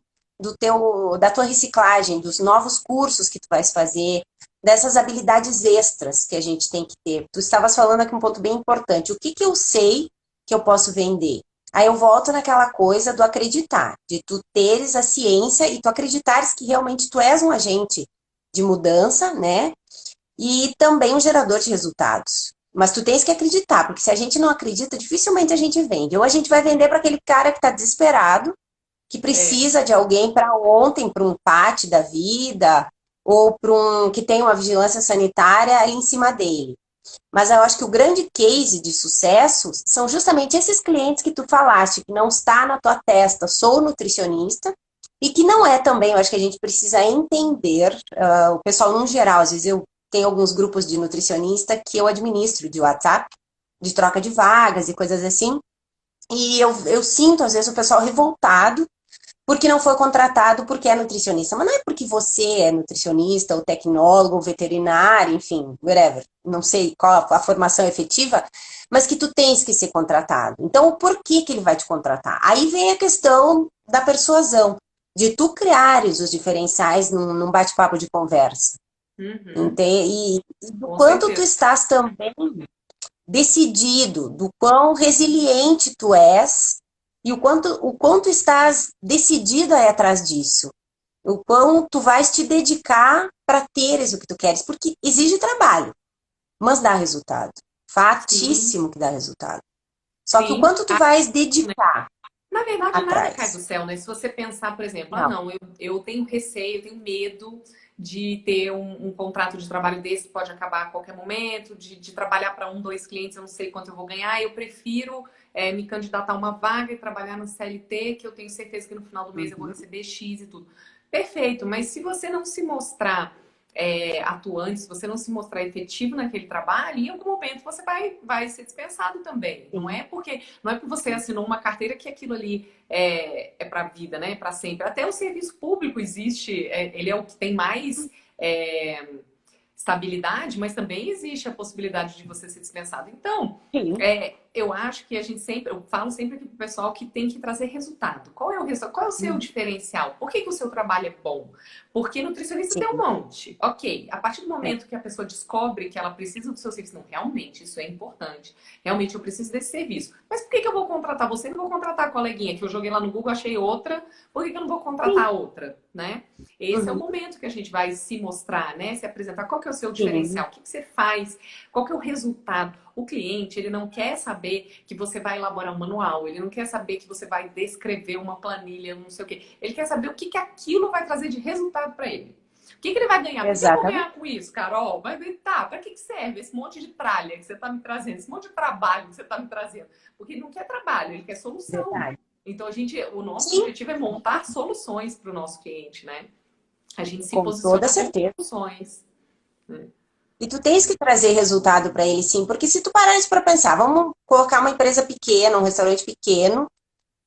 [SPEAKER 2] da tua reciclagem, dos novos cursos que tu vais fazer, dessas habilidades extras que a gente tem que ter. Tu estavas falando aqui um ponto bem importante. O que que eu sei que eu posso vender? Aí eu volto naquela coisa do acreditar, de tu teres a ciência e tu acreditares que realmente tu és um agente de mudança, né? E também um gerador de resultados. Mas tu tens que acreditar, porque se a gente não acredita, dificilmente a gente vende. Ou a gente vai vender para aquele cara que está desesperado, que
[SPEAKER 1] É,
[SPEAKER 2] precisa de alguém para ontem, para um PAT da vida, ou para um que tem uma vigilância sanitária ali em cima dele. Mas eu acho que o grande case de sucesso são justamente esses clientes que tu falaste, que não está na tua testa, sou nutricionista, e que não é também, eu acho que a gente precisa entender, o pessoal no geral, às vezes eu tenho alguns grupos de nutricionista que eu administro de WhatsApp, de troca de vagas e coisas assim, e eu sinto às vezes o pessoal revoltado porque não foi contratado porque é nutricionista. Mas não é porque você é nutricionista, ou tecnólogo, ou veterinário, enfim, whatever. Não sei qual a formação efetiva, mas que tu tens que ser contratado. Então, o porquê que ele vai te contratar? Aí vem a questão da persuasão, de tu criares os diferenciais num bate-papo de conversa.
[SPEAKER 1] uhum,
[SPEAKER 2] E do
[SPEAKER 1] com
[SPEAKER 2] quanto tu
[SPEAKER 1] certeza.
[SPEAKER 2] estás também decidido, do quão resiliente tu és e o quanto estás decidido a ir atrás disso. O quão tu vais te dedicar para teres o que tu queres, porque exige trabalho, mas dá resultado.
[SPEAKER 1] Sim,
[SPEAKER 2] Fatíssimo que dá resultado. Só que o
[SPEAKER 1] sim.
[SPEAKER 2] quanto tu vais dedicar
[SPEAKER 1] Na verdade, nada cai do
[SPEAKER 2] atrás.
[SPEAKER 1] céu, né? Se você pensar, por exemplo,
[SPEAKER 2] Não.
[SPEAKER 1] não, eu tenho receio, eu tenho medo de ter um contrato de trabalho desse que pode acabar a qualquer momento, de trabalhar para um, dois clientes, eu não sei quanto eu vou ganhar, eu prefiro me candidatar a uma vaga e trabalhar no CLT, que eu tenho certeza que no final do mês eu vou
[SPEAKER 2] Uhum.
[SPEAKER 1] receber X e tudo. Perfeito, mas se você não se mostrar atuante, se você não se mostrar efetivo naquele trabalho, em algum momento você vai ser dispensado também.
[SPEAKER 2] Sim,
[SPEAKER 1] Não é porque você
[SPEAKER 2] sim.
[SPEAKER 1] assinou uma carteira que aquilo ali é para a vida, né? Para sempre. Até o serviço público existe, ele é o que tem mais é, estabilidade, mas também existe a possibilidade de você ser dispensado. Então,
[SPEAKER 2] Sim.
[SPEAKER 1] eu acho que a gente sempre, eu falo sempre aqui pro pessoal que tem que trazer resultado. Qual é o resultado? Qual é o seu diferencial? Por que que o seu trabalho é bom? Porque nutricionista
[SPEAKER 2] Sim,
[SPEAKER 1] tem um monte. Ok, a partir do
[SPEAKER 2] é,
[SPEAKER 1] momento que a pessoa descobre que ela precisa do seu serviço, não, realmente, isso é importante. Realmente eu preciso desse serviço. Mas por que que eu vou contratar você? Não vou contratar a coleguinha que eu joguei lá no Google, achei outra. Por que que eu não vou contratar
[SPEAKER 2] sim,
[SPEAKER 1] a outra, né? Esse é o
[SPEAKER 2] uhum,
[SPEAKER 1] momento que a gente vai se mostrar, né? Se apresentar. Qual que é o seu
[SPEAKER 2] sim,
[SPEAKER 1] diferencial? O que que você faz? Qual que é o resultado? O cliente, ele não quer saber que você vai elaborar um manual, ele não quer saber que você vai descrever uma planilha, não sei o quê. Ele quer saber o que que aquilo vai trazer de resultado para ele. O que que ele vai ganhar? O que que eu vou
[SPEAKER 2] exatamente.
[SPEAKER 1] ganhar com isso, Carol? Vai ver, tá, para que que serve esse monte de tralha que você está me trazendo, esse monte de trabalho que você está me trazendo? Porque ele não quer trabalho, ele quer solução.
[SPEAKER 2] Verdade.
[SPEAKER 1] Então, o nosso
[SPEAKER 2] Sim,
[SPEAKER 1] objetivo é montar soluções para o nosso cliente, né? A gente se
[SPEAKER 2] com toda
[SPEAKER 1] posicionar como
[SPEAKER 2] certeza.
[SPEAKER 1] soluções. Né?
[SPEAKER 2] E tu tens que trazer resultado para ele, sim, porque se tu parares para pensar, vamos colocar uma empresa pequena, um restaurante pequeno,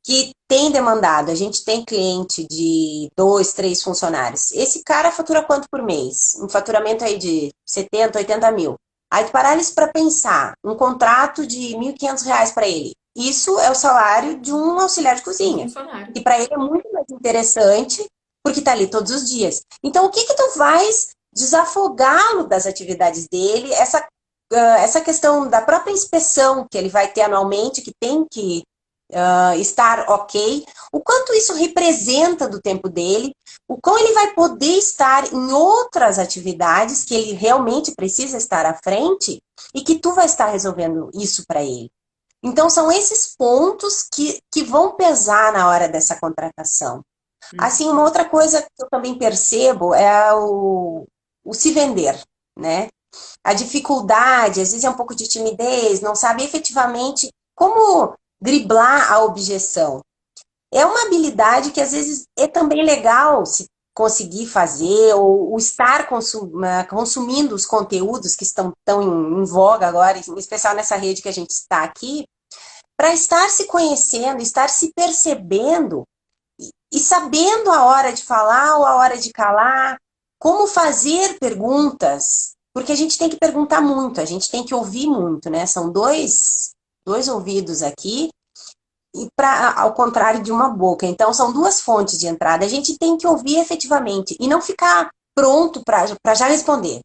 [SPEAKER 2] que tem demandado, a gente tem cliente de 2, 3 funcionários. Esse cara fatura quanto por mês? Um faturamento aí de 70, 80 mil. Aí tu parares para pensar, um contrato de R$ 1.500 para ele. Isso é o salário de um auxiliar de
[SPEAKER 1] Um
[SPEAKER 2] cozinha.
[SPEAKER 1] funcionário.
[SPEAKER 2] E para ele é muito mais interessante, porque está ali todos os dias. Então, o que que tu faz desafogá-lo das atividades dele, essa questão da própria inspeção que ele vai ter anualmente, que tem que estar ok, o quanto isso representa do tempo dele, o quão ele vai poder estar em outras atividades que ele realmente precisa estar à frente e que tu vai estar resolvendo isso para ele. Então, são esses pontos que vão pesar na hora dessa contratação. Assim, uma outra coisa que eu também percebo é o se vender, né? A dificuldade, às vezes é um pouco de timidez, não sabe efetivamente como driblar a objeção. É uma habilidade que às vezes é também legal se conseguir fazer, ou estar consumindo os conteúdos que estão tão em voga agora, em especial nessa rede que a gente está aqui, para estar se conhecendo, estar se percebendo e sabendo a hora de falar ou a hora de calar, como fazer perguntas, porque a gente tem que perguntar muito, a gente tem que ouvir muito, né? São dois ouvidos aqui, e ao contrário de uma boca. Então, são duas fontes de entrada. A gente tem que ouvir efetivamente e não ficar pronto para já responder.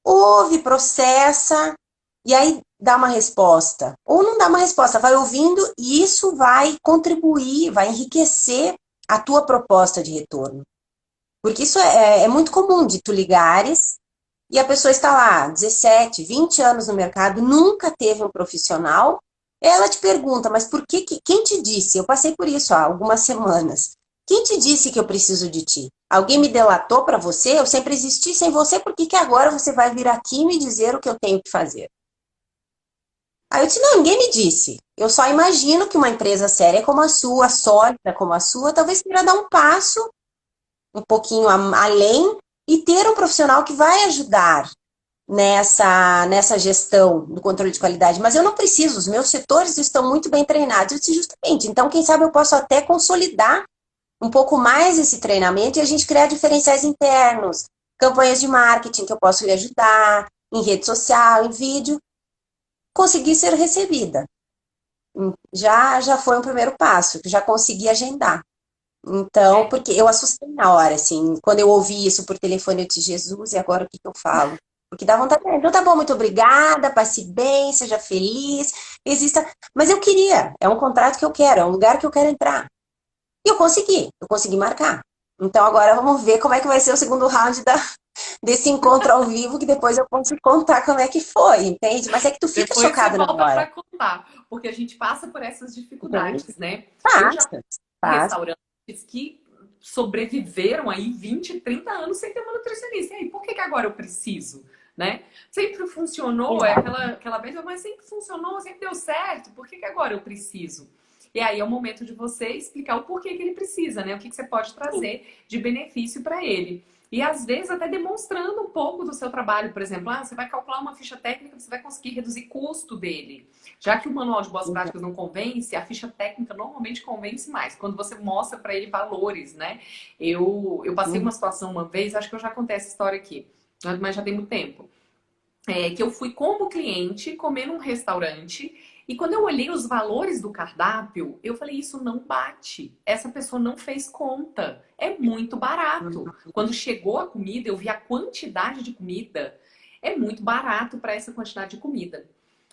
[SPEAKER 2] Ouve, processa e aí dá uma resposta. Ou não dá uma resposta, vai ouvindo e isso vai contribuir, vai enriquecer a tua proposta de retorno. Porque isso é muito comum de tu ligares e a pessoa está lá 17, 20 anos no mercado, nunca teve um profissional. Ela te pergunta, mas por que, quem te disse? Eu passei por isso há algumas semanas. Quem te disse que eu preciso de ti? Alguém me delatou para você? Eu sempre existi sem você, por que que agora você vai vir aqui me dizer o que eu tenho que fazer? Aí eu disse, não, ninguém me disse. Eu só imagino que uma empresa séria como a sua, sólida como a sua, talvez queira dar um passo um pouquinho além e ter um profissional que vai ajudar nessa gestão do controle de qualidade. Mas eu não preciso, os meus setores estão muito bem treinados. Eu disse, justamente, então quem sabe eu posso até consolidar um pouco mais esse treinamento e a gente criar diferenciais internos, campanhas de marketing que eu posso lhe ajudar, em rede social, em vídeo, conseguir ser recebida. Já foi um primeiro passo, já consegui agendar. Então,
[SPEAKER 1] É,
[SPEAKER 2] porque eu assustei na hora, assim, quando eu ouvi isso por telefone, eu disse, Jesus, e agora o que que eu falo? Porque dá vontade, então tá bom, muito obrigada, passe bem, seja feliz, exista. Mas eu queria, é um contrato que eu quero, é um lugar que eu quero entrar. E eu consegui marcar. Então agora vamos ver como é que vai ser o segundo round desse encontro ao vivo, que depois eu posso contar como é que foi, entende? Mas é que tu fica
[SPEAKER 1] depois você
[SPEAKER 2] chocado na
[SPEAKER 1] volta
[SPEAKER 2] hora,
[SPEAKER 1] para contar, porque a gente passa por essas
[SPEAKER 2] entende?
[SPEAKER 1] dificuldades, né? Eu já
[SPEAKER 2] Passa,
[SPEAKER 1] fui em
[SPEAKER 2] passa.
[SPEAKER 1] restaurantes que sobreviveram aí 20, 30 anos sem ter uma nutricionista. E aí, por que que agora eu preciso? Né? Sempre funcionou, é
[SPEAKER 2] Exato.
[SPEAKER 1] aquela vez, mas sempre funcionou, sempre deu certo, por que que agora eu preciso? E aí é o momento de você explicar o porquê que ele precisa, né? O que que você pode trazer de benefício para ele. E às vezes até demonstrando um pouco do seu trabalho, por exemplo, você vai calcular uma ficha técnica, você vai conseguir reduzir custo dele. Já que o manual de boas práticas não convence, a ficha técnica normalmente convence mais, quando você mostra para ele valores, né? Eu passei uma situação uma vez, acho que eu já contei essa história aqui, mas já tem muito tempo, que eu fui como cliente comer num restaurante E quando eu olhei os valores do cardápio, eu falei, isso não bate. Essa pessoa não fez conta. É muito barato. Quando chegou a comida, eu vi a quantidade de comida. É muito barato para essa quantidade de comida.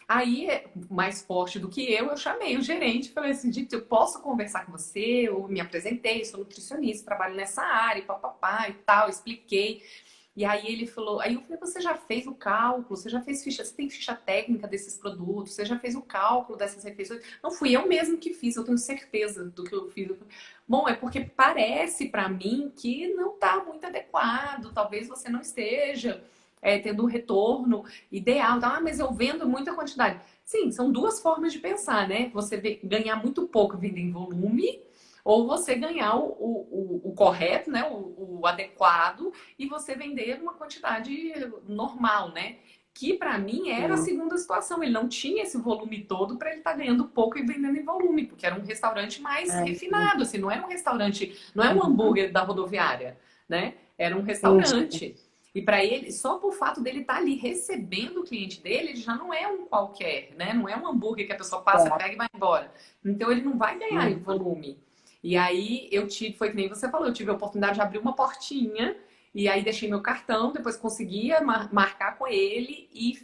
[SPEAKER 1] Aí, mais forte do que eu chamei o gerente e falei assim, gente, eu posso conversar com você? Eu me apresentei, sou nutricionista, trabalho nessa área, papapá e tal, expliquei. E aí ele falou, aí eu falei, você já fez o cálculo, você já fez ficha, você tem ficha técnica desses produtos, você já fez o cálculo dessas refeições? Não fui eu mesmo que fiz, eu tenho certeza do que eu fiz. Bom, é porque parece para mim que não está muito adequado, talvez você não esteja tendo um retorno ideal. Ah, mas eu vendo muita quantidade. Sim, são duas formas de pensar, né? Você ganhar muito pouco vender em volume, ou você ganhar o correto, né? O adequado, e você vender uma quantidade normal, né? Que para mim era a segunda situação. Ele não tinha esse volume todo para ele estar ganhando pouco e vendendo em volume, porque era um restaurante mais refinado, assim, não era um restaurante, não é um hambúrguer da rodoviária, né? Era um restaurante. E para ele, só por fato dele estar ali recebendo o cliente dele, ele já não é um qualquer, né? Não é um hambúrguer que a pessoa passa, pega e vai embora. Então ele não vai ganhar em volume. E aí eu tive, foi que nem você falou, eu tive a oportunidade de abrir uma portinha e aí deixei meu cartão, depois conseguia marcar com ele e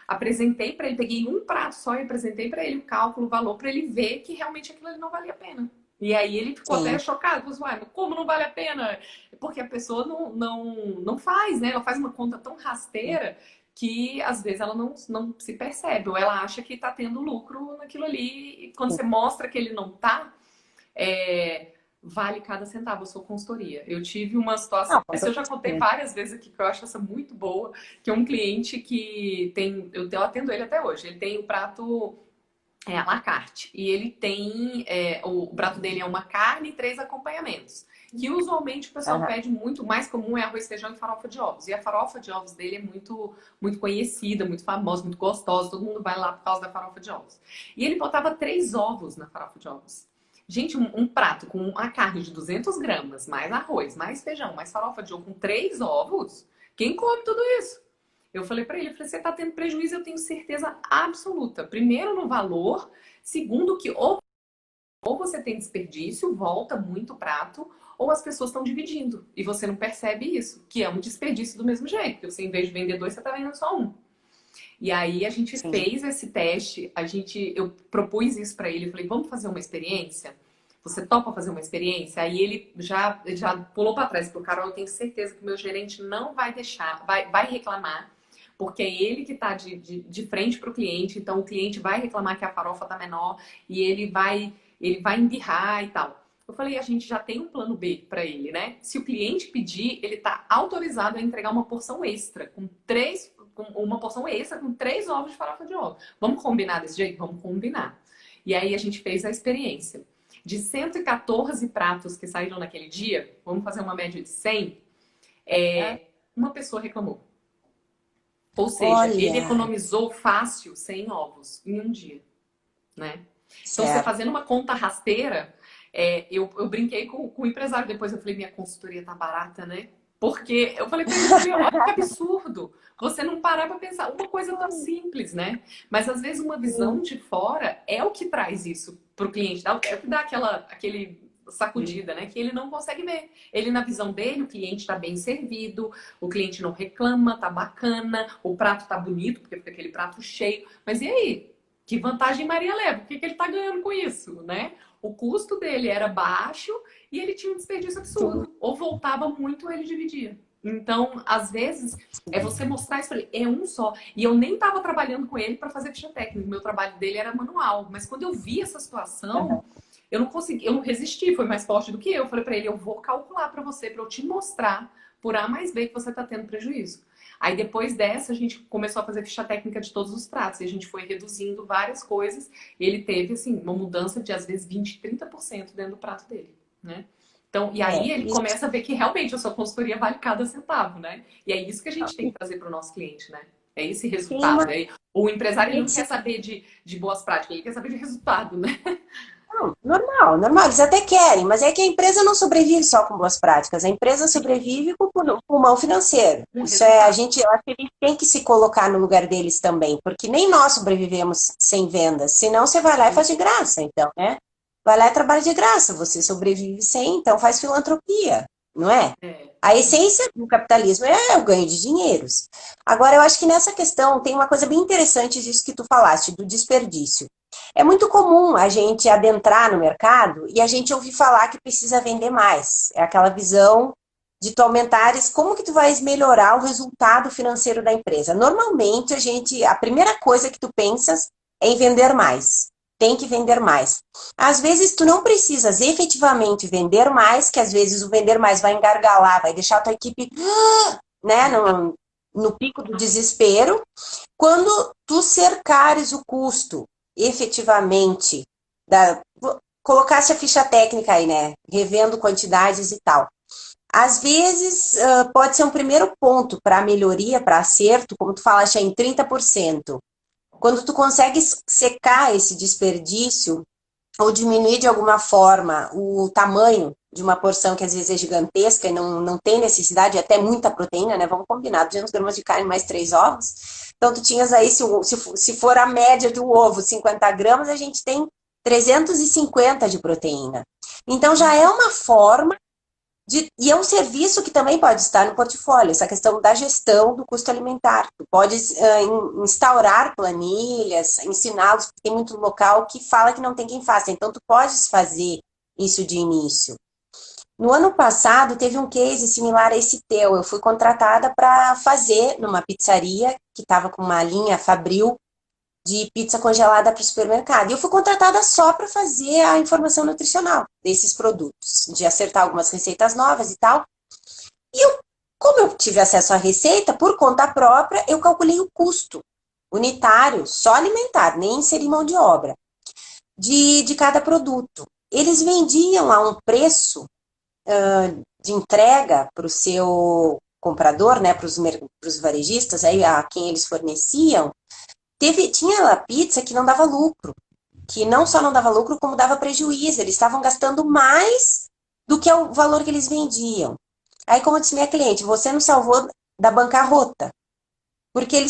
[SPEAKER 1] apresentei para ele, peguei um prato só e apresentei para ele o cálculo, o valor, para ele ver que realmente aquilo ali não valia a pena. E aí ele ficou até chocado, falou assim, uai, mas como não vale a pena? Porque a pessoa não faz, né? Ela faz uma conta tão rasteira que às vezes ela não se percebe, ou ela acha que está tendo lucro naquilo ali, e quando você mostra que ele não está, vale cada centavo. Eu sou consultoria. Eu tive uma situação, essa eu já contei várias vezes aqui, que eu acho essa muito boa, que é um cliente que tem, eu atendo ele até hoje, ele tem o prato à la carte, e ele tem, o prato dele é uma carne e 3 acompanhamentos. Que usualmente o pessoal pede muito, o mais comum é arroz, feijão e farofa de ovos. E a farofa de ovos dele é muito, muito conhecida, muito famosa, muito gostosa. Todo mundo vai lá por causa da farofa de ovos. E ele botava 3 ovos na farofa de ovos. Gente, um prato com a carne de 200 gramas, mais arroz, mais feijão, mais farofa de ovo, com 3 ovos, quem come tudo isso? Eu falei pra ele, você tá tendo prejuízo, eu tenho certeza absoluta. Primeiro no valor, segundo que ou você tem desperdício, volta muito prato, ou as pessoas estão dividindo e você não percebe isso, que é um desperdício do mesmo jeito, porque você, em vez de vender 2, você tá vendendo só um. E aí a gente fez esse teste, eu propus isso para ele, eu falei, vamos fazer uma experiência? Você topa fazer uma experiência? Aí ele já pulou para trás, falou, Carol, eu tenho certeza que o meu gerente não vai deixar, vai reclamar, porque é ele que está de frente para o cliente, então o cliente vai reclamar que a farofa está menor e ele vai embirrar e tal. Eu falei, a gente já tem um plano B para ele, né? Se o cliente pedir, ele está autorizado a entregar uma porção extra, com uma porção extra com 3 ovos de farofa de ovo. Vamos combinar desse jeito? Vamos combinar. E aí a gente fez a experiência. De 114 pratos que saíram naquele dia, vamos fazer uma média de 100, uma pessoa reclamou. Ou seja, ele economizou fácil 100 ovos em um dia, né? Então, você fazendo uma conta rasteira, eu brinquei com o empresário. Depois eu falei, minha consultoria tá barata, né? Porque eu falei pra ele, olha que absurdo. Você não parar pra pensar. Uma coisa tão simples, né? Mas às vezes uma visão de fora é o que traz isso pro cliente. É o que dá aquele sacudida, né? Que ele não consegue ver. Ele, na visão dele, o cliente tá bem servido, o cliente não reclama, tá bacana, o prato tá bonito, porque fica aquele prato cheio. Mas e aí? Que vantagem Maria leva? O que ele tá ganhando com isso, né? O custo dele era baixo e ele tinha um desperdício absurdo. Ou voltava muito ou ele dividia. Então, às vezes, é você mostrar isso para ele. É um só. E eu nem estava trabalhando com ele para fazer ficha técnica. O meu trabalho dele era manual. Mas quando eu vi essa situação, eu não consegui, eu não resisti. Foi mais forte do que eu. Eu falei para ele, eu vou calcular para você, para eu te mostrar por A mais B que você está tendo prejuízo. Aí depois dessa, a gente começou a fazer ficha técnica de todos os pratos. E a gente foi reduzindo várias coisas. Ele teve, assim, uma mudança de, às vezes, 20, 30% dentro do prato dele, né? Então, e aí ele começa a ver que realmente a sua consultoria vale cada centavo, né? E é isso que a gente tem que fazer para o nosso cliente, né? É esse resultado. O empresário ele não quer saber de boas práticas, ele quer saber de resultado, né?
[SPEAKER 2] Não, normal, normal, eles até querem, mas é que a empresa não sobrevive só com boas práticas, a empresa sobrevive com pulmão financeiro.
[SPEAKER 1] Um
[SPEAKER 2] Isso é,
[SPEAKER 1] resultado.
[SPEAKER 2] eu acho que a gente tem que se colocar no lugar deles também, porque nem nós sobrevivemos sem vendas, senão você vai lá e faz de graça, então, né? Vai lá e trabalha de graça, você sobrevive sem, então faz filantropia, não é?
[SPEAKER 1] É.
[SPEAKER 2] A essência do capitalismo é o ganho de dinheiros. Agora, eu acho que nessa questão tem uma coisa bem interessante disso que tu falaste, do desperdício. É muito comum a gente adentrar no mercado e a gente ouvir falar que precisa vender mais. É aquela visão de tu aumentares, como que tu vais melhorar o resultado financeiro da empresa? Normalmente a primeira coisa que tu pensas é em vender mais. Tem que vender mais. Às vezes tu não precisas efetivamente vender mais, que às vezes o vender mais vai engargalar, vai deixar a tua equipe, né, no pico do desespero. Quando tu cercares o custo efetivamente, colocasse a ficha técnica aí, né? Revendo quantidades e tal. Às vezes, pode ser um primeiro ponto para melhoria, para acerto, como tu falaste, em 30%. Quando tu consegue secar esse desperdício, ou diminuir de alguma forma o tamanho de uma porção que às vezes é gigantesca e não tem necessidade, até muita proteína, né? Vamos combinar, 200 gramas de carne mais 3 ovos. Então, tu tinhas aí, se for a média do ovo, 50 gramas, a gente tem 350 de proteína. Então, já é uma forma e é um serviço que também pode estar no portfólio, essa questão da gestão do custo alimentar. Tu podes instaurar planilhas, ensiná-los, porque tem muito local que fala que não tem quem faça. Então, tu podes fazer isso de início. No ano passado, teve um case similar a esse teu. Eu fui contratada para fazer numa pizzaria que estava com uma linha Fabril de pizza congelada para o supermercado. E eu fui contratada só para fazer a informação nutricional desses produtos, de acertar algumas receitas novas e tal. E eu, como eu tive acesso à receita, por conta própria, eu calculei o custo unitário, só alimentar, nem inserir mão de obra, de cada produto. Eles vendiam a um preço de entrega para o seu comprador, né, para os varejistas, aí a quem eles forneciam, tinha lá pizza que não dava lucro, que não só não dava lucro, como dava prejuízo. Eles estavam gastando mais do que o valor que eles vendiam. Aí, como disse minha cliente, você nos salvou da bancarrota, porque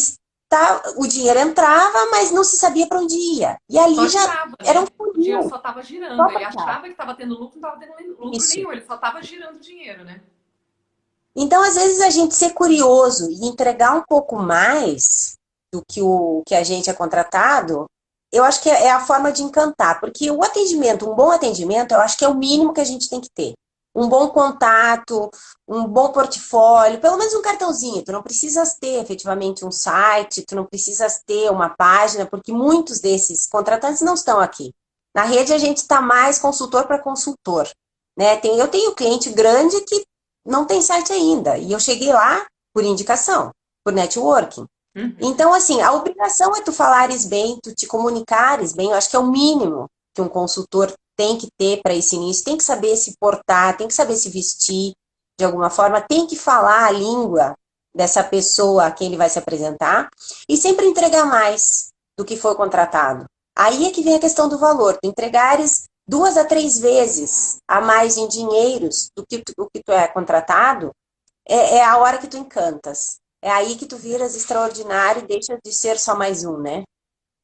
[SPEAKER 2] o dinheiro entrava, mas não se sabia para onde ia. E
[SPEAKER 1] Só
[SPEAKER 2] ali já
[SPEAKER 1] girava,
[SPEAKER 2] era um
[SPEAKER 1] né? O dinheiro
[SPEAKER 2] funil,
[SPEAKER 1] só estava girando.
[SPEAKER 2] só
[SPEAKER 1] Ele
[SPEAKER 2] para
[SPEAKER 1] achava que estava tendo lucro, não estava tendo lucro
[SPEAKER 2] isso.
[SPEAKER 1] nenhum. Ele só estava girando dinheiro, né?
[SPEAKER 2] Então, às vezes, a gente ser curioso e entregar um pouco mais do que o que a gente é contratado, eu acho que é a forma de encantar, porque o atendimento, um bom atendimento, eu acho que é o mínimo que a gente tem que ter. Um bom contato, um bom portfólio, pelo menos um cartãozinho. Tu não precisas ter efetivamente um site, tu não precisas ter uma página, porque muitos desses contratantes não estão aqui. Na rede a gente está mais consultor para consultor. Né? Eu tenho cliente grande que não tem site ainda. E eu cheguei lá por indicação, por networking.
[SPEAKER 1] Uhum.
[SPEAKER 2] Então, assim, a obrigação é tu falares bem, tu te comunicares bem. Eu acho que é o mínimo que um consultor tem que ter para esse início. Tem que saber se portar, tem que saber se vestir de alguma forma, tem que falar a língua dessa pessoa a quem ele vai se apresentar e sempre entregar mais do que foi contratado. Aí é que vem a questão do valor. Tu entregares 2 a 3 vezes a mais em dinheiros do que tu é contratado, é a hora que tu encantas. É aí que tu viras extraordinário e deixa de ser só mais um, né?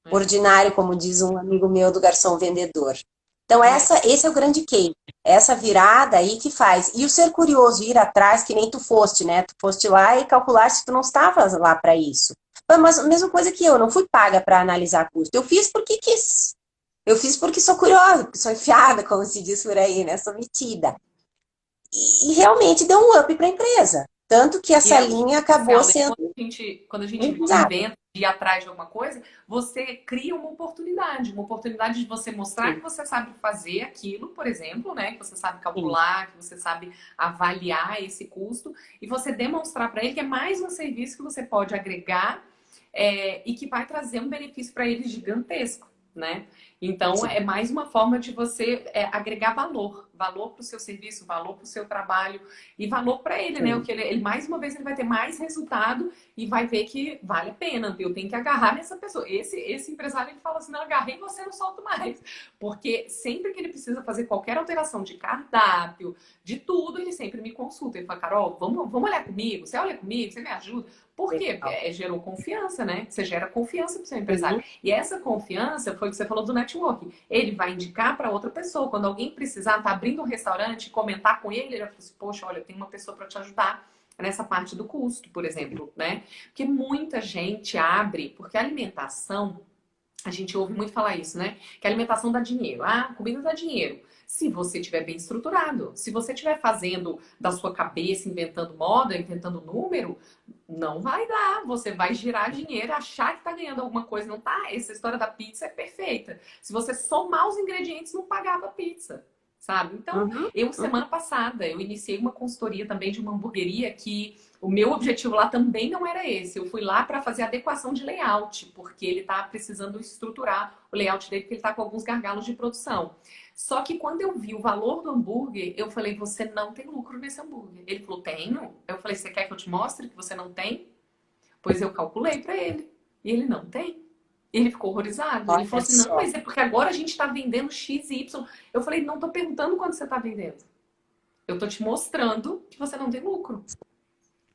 [SPEAKER 1] É.
[SPEAKER 2] Ordinário, como diz um amigo meu do garçom vendedor. Então,
[SPEAKER 1] É.
[SPEAKER 2] esse é o grande case. Essa virada aí que faz. E o ser curioso, ir atrás, que nem tu foste, né? Tu foste lá e calculaste que tu não estavas lá para isso. Mas a mesma coisa que eu, não fui paga para analisar custo. Eu fiz porque quis. Eu fiz porque sou curiosa, porque sou enfiada, como se diz por aí, né? Sou metida. E realmente deu um up para a empresa. Tanto que
[SPEAKER 1] E
[SPEAKER 2] essa
[SPEAKER 1] é o
[SPEAKER 2] linha acabou
[SPEAKER 1] diferencial, né?
[SPEAKER 2] sendo
[SPEAKER 1] Quando a gente
[SPEAKER 2] utilizada.
[SPEAKER 1] inventa de ir atrás de alguma coisa, você cria uma oportunidade de você mostrar que
[SPEAKER 2] Sim,
[SPEAKER 1] você sabe fazer aquilo, por exemplo, né? Que você sabe
[SPEAKER 2] sim,
[SPEAKER 1] calcular, que você sabe avaliar esse custo, e você demonstrar para ele que é mais um serviço que você pode agregar e que vai trazer um benefício para ele gigantesco, né? Então,
[SPEAKER 2] sim.
[SPEAKER 1] é mais uma forma de você agregar valor. valor para o seu serviço, valor para o seu trabalho e valor para ele, né? O que ele, mais uma vez, ele vai ter mais resultado e vai ver que vale a pena. Eu tenho que agarrar nessa pessoa. Esse empresário, ele fala assim, não, agarrei, você não solta mais. Porque sempre que ele precisa fazer qualquer alteração de cardápio, de tudo, ele sempre me consulta. Ele fala, Carol, vamos olhar comigo? Você olha comigo? Você me ajuda? Por quê? Porque gerou confiança, né? Você gera confiança para o seu empresário. E essa confiança foi o que você falou do networking. Ele vai indicar para outra pessoa. Quando alguém precisar, tá abrindo um restaurante, comentar com ele, ele vai falar assim, poxa, olha, tem uma pessoa para te ajudar nessa parte do custo, por exemplo, né? Porque muita gente abre, porque a alimentação, a gente ouve muito falar isso, né? Que a alimentação dá dinheiro. Ah, comida dá dinheiro. Se você estiver bem estruturado. Se você estiver fazendo da sua cabeça, inventando moda, inventando número, não vai dar. Você vai girar dinheiro, achar que tá ganhando alguma coisa. Não tá. Essa história da pizza é perfeita. Se você somar os ingredientes, não pagava a pizza. Sabe? Então, semana passada, eu iniciei uma consultoria também de uma hamburgueria que o meu objetivo lá também não era esse. Eu fui lá para fazer adequação de layout, porque ele tá precisando estruturar o layout dele, porque ele tá com alguns gargalos de produção. Só que quando eu vi o valor do hambúrguer, eu falei, você não tem lucro nesse hambúrguer. Ele falou, tenho. Eu falei, você quer que eu te mostre que você não tem? Pois eu calculei para ele. E ele não tem. Ele ficou horrorizado. Ele falou assim, não, mas é porque agora a gente está vendendo X e Y. Eu falei, não tô perguntando quanto você está vendendo. Eu tô te mostrando que você não tem lucro.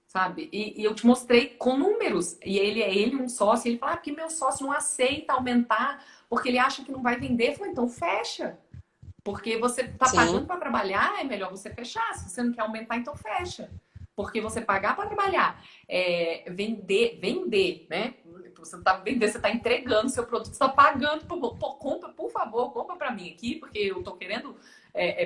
[SPEAKER 1] Sabe? E eu te mostrei com números. E ele um sócio, e ele fala, porque meu sócio não aceita aumentar, porque ele acha que não vai vender. Eu falei, então fecha. Porque você tá pagando para trabalhar, é melhor você fechar. Se você não quer aumentar, então fecha. Porque você pagar para trabalhar, vender, né? Você tá vendendo, você tá entregando seu produto, você tá pagando, compra, por favor, compra para mim aqui, porque eu tô querendo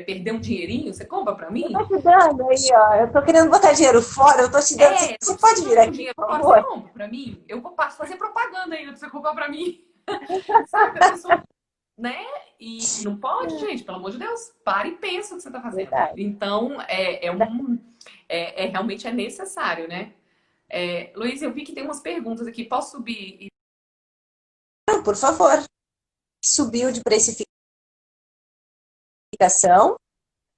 [SPEAKER 1] perder um dinheirinho, você compra para mim?
[SPEAKER 2] Eu tô te dando aí, ó. Eu tô querendo botar dinheiro fora, eu tô te dando. Você pode vir aqui,
[SPEAKER 1] dinheiro
[SPEAKER 2] por
[SPEAKER 1] fora,
[SPEAKER 2] favor?
[SPEAKER 1] você compra para mim? Eu vou fazer propaganda ainda para você comprar para mim. Sabe, a pessoa, né? E não pode, gente, pelo amor de Deus, para e pensa o que você está fazendo.
[SPEAKER 2] Verdade.
[SPEAKER 1] Então, realmente é necessário, né? Luiz, eu vi que tem umas perguntas aqui. Posso subir?
[SPEAKER 2] Não, por favor. Subiu de precificação.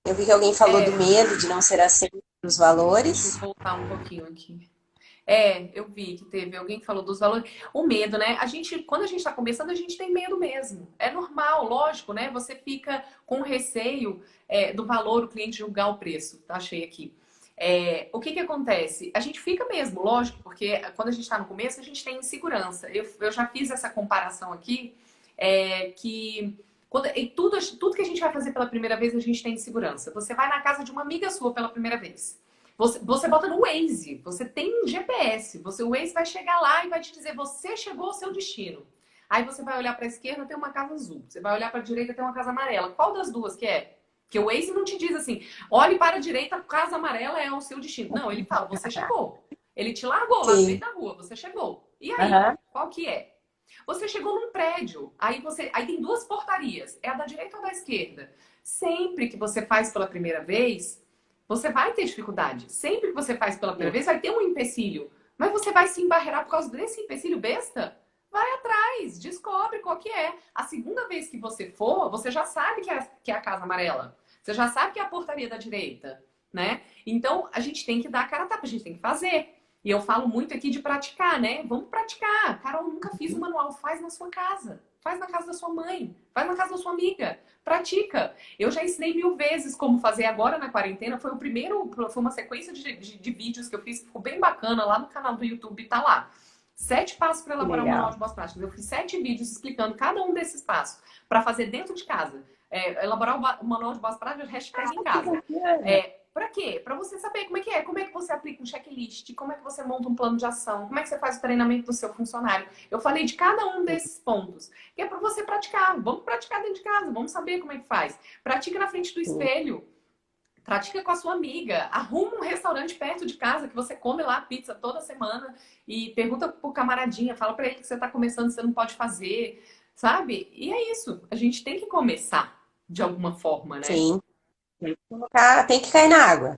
[SPEAKER 2] Eu vi que alguém falou do medo de não ser aceito os valores.
[SPEAKER 1] Deixa eu voltar um pouquinho aqui. Eu vi que teve alguém que falou dos valores. O medo, né? Quando a gente está começando, a gente tem medo mesmo. É normal, lógico, né? Você fica com receio do valor, o cliente julgar o preço. Tá? Achei aqui. O que acontece? A gente fica mesmo, lógico, porque quando a gente está no começo, a gente tem insegurança. Eu já fiz essa comparação aqui, que tudo que a gente vai fazer pela primeira vez, a gente tem insegurança. Você vai na casa de uma amiga sua pela primeira vez. Você bota no Waze, você tem um GPS, o Waze vai chegar lá e vai te dizer, você chegou ao seu destino. Aí você vai olhar para a esquerda, tem uma casa azul. Você vai olhar para a direita, tem uma casa amarela. Qual das duas que é? Porque o Waze não te diz assim, olhe para a direita, a casa amarela é o seu destino. Não, ele fala, você chegou. Ele te largou lá no meio da rua, você chegou. E aí, qual que é? Você chegou num prédio, aí tem duas portarias, é a da direita ou da esquerda? Sempre que você faz pela primeira vez, você vai ter dificuldade. Sempre que você faz pela primeira vez, vai ter um empecilho. Mas você vai se embarrear por causa desse empecilho besta? Vai atrás, descobre qual que é. A segunda vez que você for, você já sabe que é a casa amarela. Você já sabe que é a portaria da direita, né? Então, a gente tem que dar a cara a tapa, a gente tem que fazer. E eu falo muito aqui de praticar, né? Vamos praticar. Carol, nunca fiz um manual. Faz na sua casa. Faz na casa da sua mãe. Faz na casa da sua amiga. Pratica. Eu já ensinei 1000 vezes como fazer agora na quarentena. Foi uma sequência de vídeos que eu fiz. Ficou bem bacana lá no canal do YouTube. Tá lá. 7 passos para elaborar um manual de boas práticas. Eu fiz 7 vídeos explicando cada um desses passos para fazer dentro de casa. Elaborar o manual de boas práticas, hashtag em casa. Para quê? Para você saber como é que você aplica um checklist, como é que você monta um plano de ação, como é que você faz o treinamento do seu funcionário. Eu falei de cada um desses pontos, que é para você praticar. Vamos praticar dentro de casa, vamos saber como é que faz. Pratica na frente do espelho, pratica com a sua amiga, arruma um restaurante perto de casa que você come lá pizza toda semana e pergunta pro camaradinha, fala para ele que você está começando, você não pode fazer, sabe? E é isso, a gente tem que começar de alguma forma, né?
[SPEAKER 2] Sim. Tem que cair na água.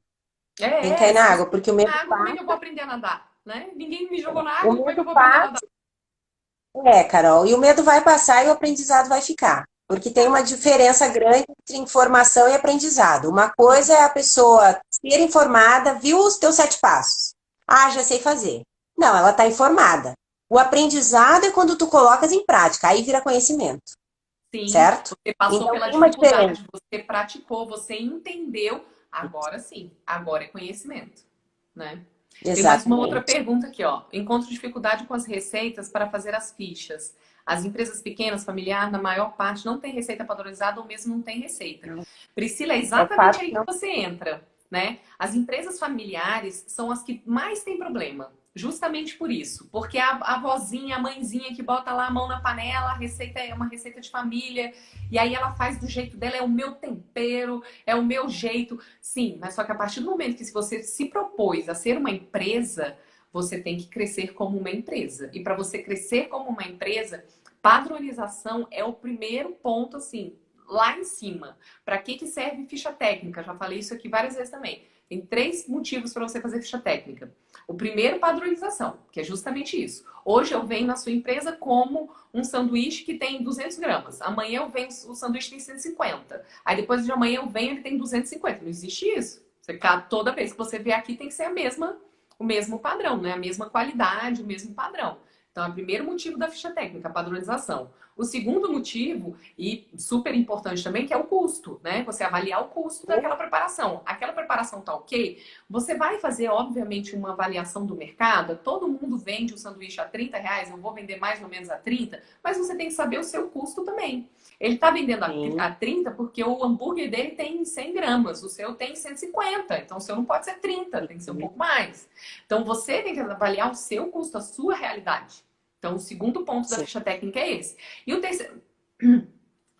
[SPEAKER 2] Tem que cair na água, porque o medo
[SPEAKER 1] passa. Como é que eu vou aprender a nadar? Né? Ninguém me jogou na água, como é que eu vou aprender a nadar?
[SPEAKER 2] Carol, e o medo vai passar e o aprendizado vai ficar. Porque tem uma diferença grande entre informação e aprendizado. Uma coisa é a pessoa ser informada, viu os teus 7 passos. Ah, já sei fazer. Não, ela está informada. O aprendizado é quando tu colocas em prática, aí vira conhecimento,
[SPEAKER 1] Sim,
[SPEAKER 2] certo?
[SPEAKER 1] você passou
[SPEAKER 2] Então
[SPEAKER 1] pela
[SPEAKER 2] tem uma diferença.
[SPEAKER 1] dificuldade, você praticou, você entendeu, agora sim, agora é conhecimento, né? Tem mais uma outra
[SPEAKER 2] Exatamente.
[SPEAKER 1] pergunta aqui, ó. Encontro dificuldade com as receitas para fazer as fichas. As empresas pequenas, familiar, na maior parte, não tem receita padronizada ou mesmo não tem receita. Priscila, é
[SPEAKER 2] É
[SPEAKER 1] exatamente
[SPEAKER 2] fato
[SPEAKER 1] aí
[SPEAKER 2] que
[SPEAKER 1] que
[SPEAKER 2] não.
[SPEAKER 1] você entra, né? As empresas familiares são as que mais têm problema. Justamente por isso. Porque a avózinha, a mãezinha que bota lá a mão na panela, a receita é uma receita de família, e aí ela faz do jeito dela, é o meu tempero, é o meu jeito. Sim, mas só que a partir do momento que se você se propôs a ser uma empresa, você tem que crescer como uma empresa. E para você crescer como uma empresa, padronização é o primeiro ponto, assim, lá em cima. Para que serve ficha técnica? Já falei isso aqui várias vezes também. Tem 3 motivos para você fazer ficha técnica. O primeiro, padronização, que é justamente isso. Hoje eu venho na sua empresa como um sanduíche que tem 200 gramas. Amanhã eu venho, o sanduíche tem 150. Aí depois de amanhã eu venho, ele tem 250. Não existe isso. Você, toda vez que você vier aqui tem que ser o mesmo padrão, né? A mesma qualidade, o mesmo padrão. Então, é o primeiro motivo da ficha técnica, a padronização. O segundo motivo, e super importante também, que é o custo, né? Você avaliar o custo daquela preparação. Aquela preparação tá ok? Você vai fazer, obviamente, uma avaliação do mercado. Todo mundo vende o sanduíche a R$ 30, eu vou vender mais ou menos a 30, mas você tem que saber o seu custo também. Ele está vendendo
[SPEAKER 2] Sim,
[SPEAKER 1] a 30 porque o hambúrguer dele tem 100 gramas, o seu tem 150. Então, o seu não pode ser 30, tem que ser um pouco mais. Então, você tem que avaliar o seu custo, a sua realidade. Então, o segundo ponto da
[SPEAKER 2] sim.
[SPEAKER 1] ficha técnica é esse. E o terceiro.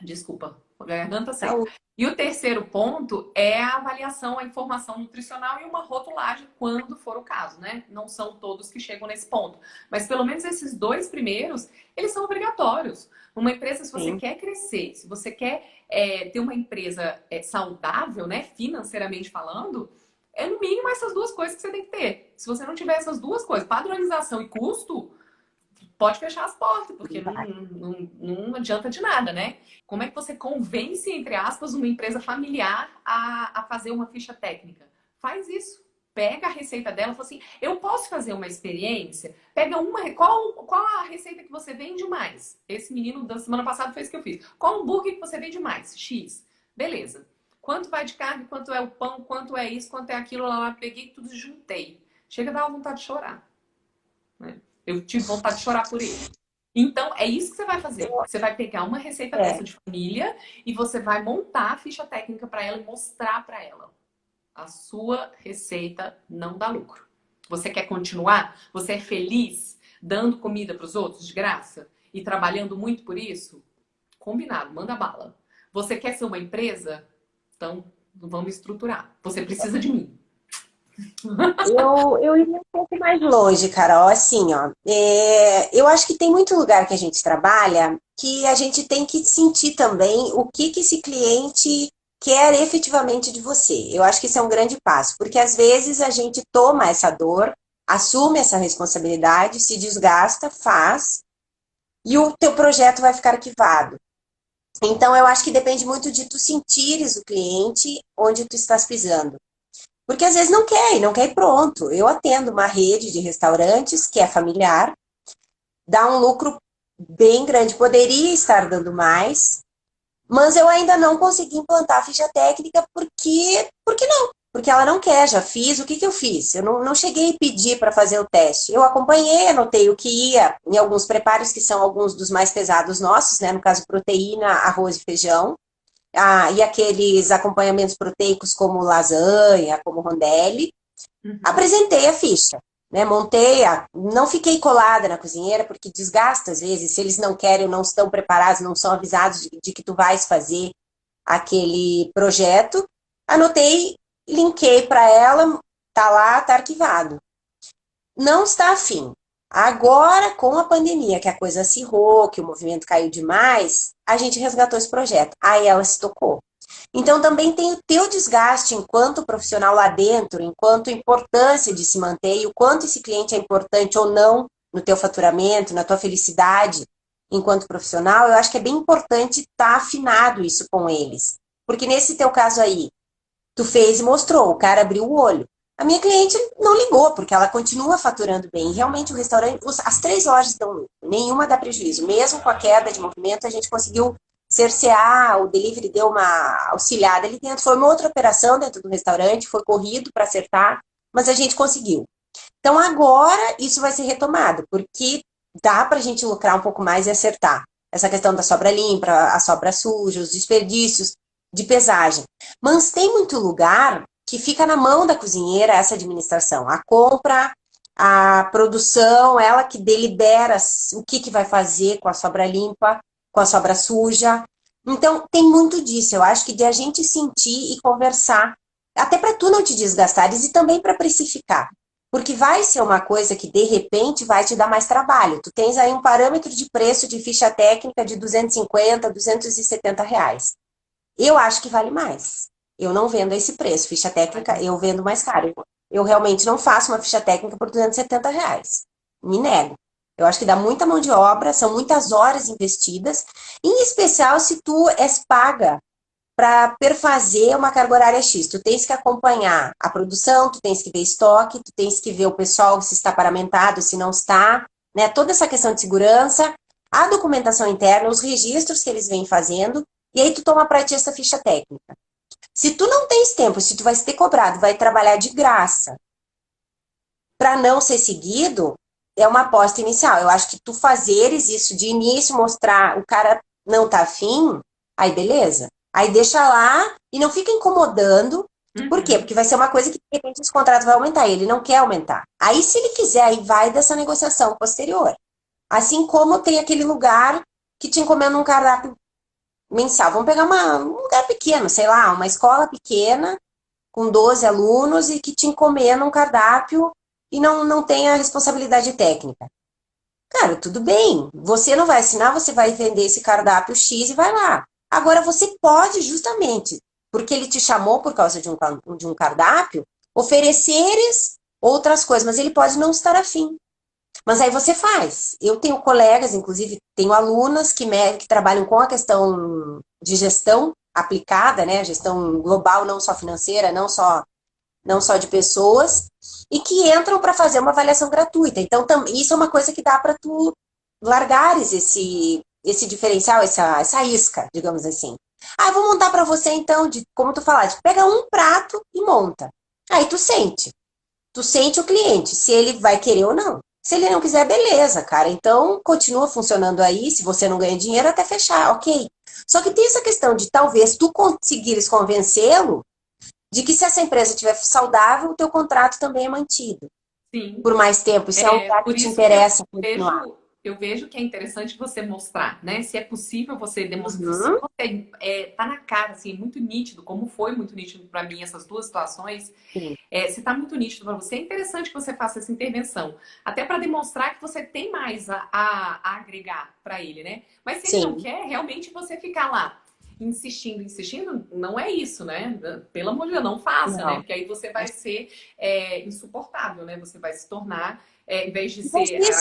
[SPEAKER 1] Desculpa, a garganta seca.
[SPEAKER 2] Saúde.
[SPEAKER 1] E o terceiro ponto é a avaliação, a informação nutricional e uma rotulagem, quando for o caso, né? Não são todos que chegam nesse ponto. Mas pelo menos esses 2 primeiros, eles são obrigatórios. Uma empresa, se você
[SPEAKER 2] Sim.
[SPEAKER 1] quer crescer, se você quer ter uma empresa saudável, né? Financeiramente falando, é no mínimo essas 2 coisas que você tem que ter. Se você não tiver essas 2 coisas, padronização e custo, pode fechar as portas, porque não adianta de nada, né? Como é que você convence, entre aspas, uma empresa familiar a fazer uma ficha técnica? Faz isso. Pega a receita dela e fala assim: eu posso fazer uma experiência? Pega uma. Qual a receita que você vende mais? Esse menino da semana passada fez o que eu fiz. Qual hambúrguer que você vende mais? X. Beleza. Quanto vai de carne, quanto é o pão, quanto é isso, quanto é aquilo, lá, peguei tudo e juntei. Chega a dar uma vontade de chorar, né? Eu tive vontade de chorar por ele. Então, é isso que você vai fazer. Você vai pegar uma receita
[SPEAKER 2] É,
[SPEAKER 1] dessa de família e você vai montar a ficha técnica para ela e mostrar para ela. A sua receita não dá lucro. Você quer continuar? Você é feliz dando comida para os outros de graça e trabalhando muito por isso? Combinado, manda bala. Você quer ser uma empresa? Então, vamos estruturar. Você precisa de mim.
[SPEAKER 2] eu iria um pouco mais longe, Carol. Assim, ó, eu acho que tem muito lugar que a gente trabalha que a gente tem que sentir também o que esse cliente quer efetivamente de você. Eu acho que isso é um grande passo, porque às vezes a gente toma essa dor, assume essa responsabilidade, se desgasta, faz, e o teu projeto vai ficar arquivado. Então, eu acho que depende muito de tu sentires o cliente onde tu estás pisando. Porque às vezes não quer, e não quer ir pronto. Eu atendo uma rede de restaurantes que é familiar, dá um lucro bem grande, poderia estar dando mais, mas eu ainda não consegui implantar a ficha técnica porque não. Porque ela não quer, já fiz. O que eu fiz? Eu não cheguei a pedir para fazer o teste. Eu acompanhei, anotei o que ia em alguns preparos, que são alguns dos mais pesados nossos, né? No caso, proteína, arroz e feijão. E aqueles acompanhamentos proteicos como lasanha, como rondelli.
[SPEAKER 1] Uhum.
[SPEAKER 2] Apresentei a ficha, né? Montei, não fiquei colada na cozinheira, porque desgasta às vezes, se eles não querem, não estão preparados, não são avisados de que tu vais fazer aquele projeto. Anotei, linkei para ela, tá lá, tá arquivado. Não está afim. Agora, com a pandemia, que a coisa acirrou, que o movimento caiu demais, a gente resgatou esse projeto. Aí ela se tocou. Então também tem o teu desgaste enquanto profissional lá dentro, enquanto importância de se manter e o quanto esse cliente é importante ou não no teu faturamento, na tua felicidade. enquanto profissional, eu acho que é bem importante estar afinado isso com eles. Porque nesse teu caso aí, tu fez e mostrou, o cara abriu o olho. A minha cliente não ligou, porque ela continua faturando bem. E realmente o restaurante, as 3 lojas dão lucro, nenhuma dá prejuízo. Mesmo com a queda de movimento, a gente conseguiu cercear, o delivery deu uma auxiliada ali dentro. Foi uma outra operação dentro do restaurante, foi corrido para acertar, mas a gente conseguiu. Então agora isso vai ser retomado, porque dá para a gente lucrar um pouco mais e acertar. Essa questão da sobra limpa, a sobra suja, os desperdícios de pesagem. Mas tem muito lugar que fica na mão da cozinheira essa administração. A compra, a produção, ela que delibera o que vai fazer com a sobra limpa, com a sobra suja. Então, tem muito disso. Eu acho que de a gente sentir e conversar, até para tu não te desgastares e também para precificar. Porque vai ser uma coisa que, de repente, vai te dar mais trabalho. Tu tens aí um parâmetro de preço de ficha técnica de 250, R$ 270. Eu acho que vale mais. Eu não vendo a esse preço. Ficha técnica, eu vendo mais caro. Eu realmente não faço uma ficha técnica por R$ 270. Me nego. Eu acho que dá muita mão de obra, são muitas horas investidas, em especial se tu és paga para perfazer uma carga horária X. Tu tens que acompanhar a produção, tu tens que ver estoque, tu tens que ver o pessoal se está paramentado, se não está, né? Toda essa questão de segurança, a documentação interna, os registros que eles vêm fazendo, e aí tu toma para ti essa ficha técnica. Se tu não tens tempo, se tu vai ser cobrado, vai trabalhar de graça para não ser seguido, é uma aposta inicial. Eu acho que tu fazeres isso de início, mostrar o cara não tá afim, aí beleza. Aí deixa lá e não fica incomodando. Por quê? Porque vai ser uma coisa que, de repente, esse contrato vai aumentar. Ele não quer aumentar. Aí, se ele quiser, aí vai dessa negociação posterior. Assim como tem aquele lugar que te encomenda um cardápio mensal. Vamos pegar um lugar pequeno, sei lá, uma escola pequena, com 12 alunos e que te encomenda um cardápio e não tem a responsabilidade técnica. Cara, tudo bem. Você não vai assinar, você vai vender esse cardápio X e vai lá. Agora, você pode, justamente, porque ele te chamou por causa de um cardápio, ofereceres outras coisas, mas ele pode não estar afim. Mas aí você faz. Eu tenho colegas, inclusive, tenho alunas que trabalham com a questão de gestão aplicada, né? Gestão global, não só financeira, não só de pessoas, e que entram para fazer uma avaliação gratuita. Então, isso é uma coisa que dá para tu largares esse diferencial, essa isca, digamos assim. Ah, eu vou montar para você, então, como tu falaste, pega um prato e monta. Aí tu sente. Tu sente o cliente, se ele vai querer ou não. Se ele não quiser, beleza, cara. Então, continua funcionando aí, se você não ganha dinheiro, até fechar, ok. Só que tem essa questão de talvez tu conseguires convencê-lo de que se essa empresa estiver saudável, o teu contrato também é mantido.
[SPEAKER 1] Sim.
[SPEAKER 2] Por mais tempo. Isso é um lugar que te interessa continuar.
[SPEAKER 1] Eu vejo que é interessante você mostrar, né? Se é possível você demonstrar. Se você, tá na cara, assim, muito nítido, como foi muito nítido para mim essas duas situações. Se tá muito nítido para você, é interessante que você faça essa intervenção. Até para demonstrar que você tem mais a agregar para ele, né? Mas se ele não quer, realmente você ficar lá insistindo, não é isso, né? Pelo amor de Deus, não faça, né? Porque aí você vai ser insuportável, né? Você vai se tornar, em vez de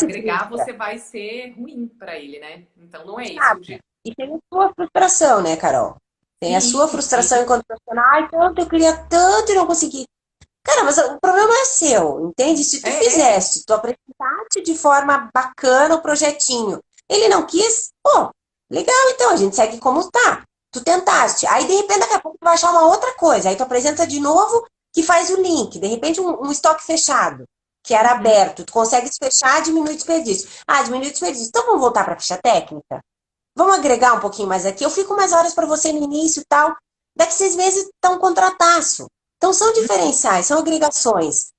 [SPEAKER 1] agregar, você vai ser ruim para ele, né? Então não é isso.
[SPEAKER 2] E tem a sua frustração, né, Carol? Tem a sua frustração enquanto profissional. Ai, tanto, eu queria tanto e não consegui. Cara, mas o problema é seu, entende? Se tu fizeste, tu apresentaste de forma bacana o projetinho, ele não quis, pô, legal, então, a gente segue como tá. Tu tentaste. Aí, de repente, daqui a pouco tu vai achar uma outra coisa. Aí tu apresenta de novo, que faz o link. De repente, um estoque fechado, que era aberto. Tu consegue fechar, diminui o desperdício. Ah, diminui o desperdício. Então, vamos voltar para a ficha técnica? Vamos agregar um pouquinho mais aqui? Eu fico mais horas para você no início e tal. Daqui 6 meses tá um contrataço. Então, são diferenciais, são agregações.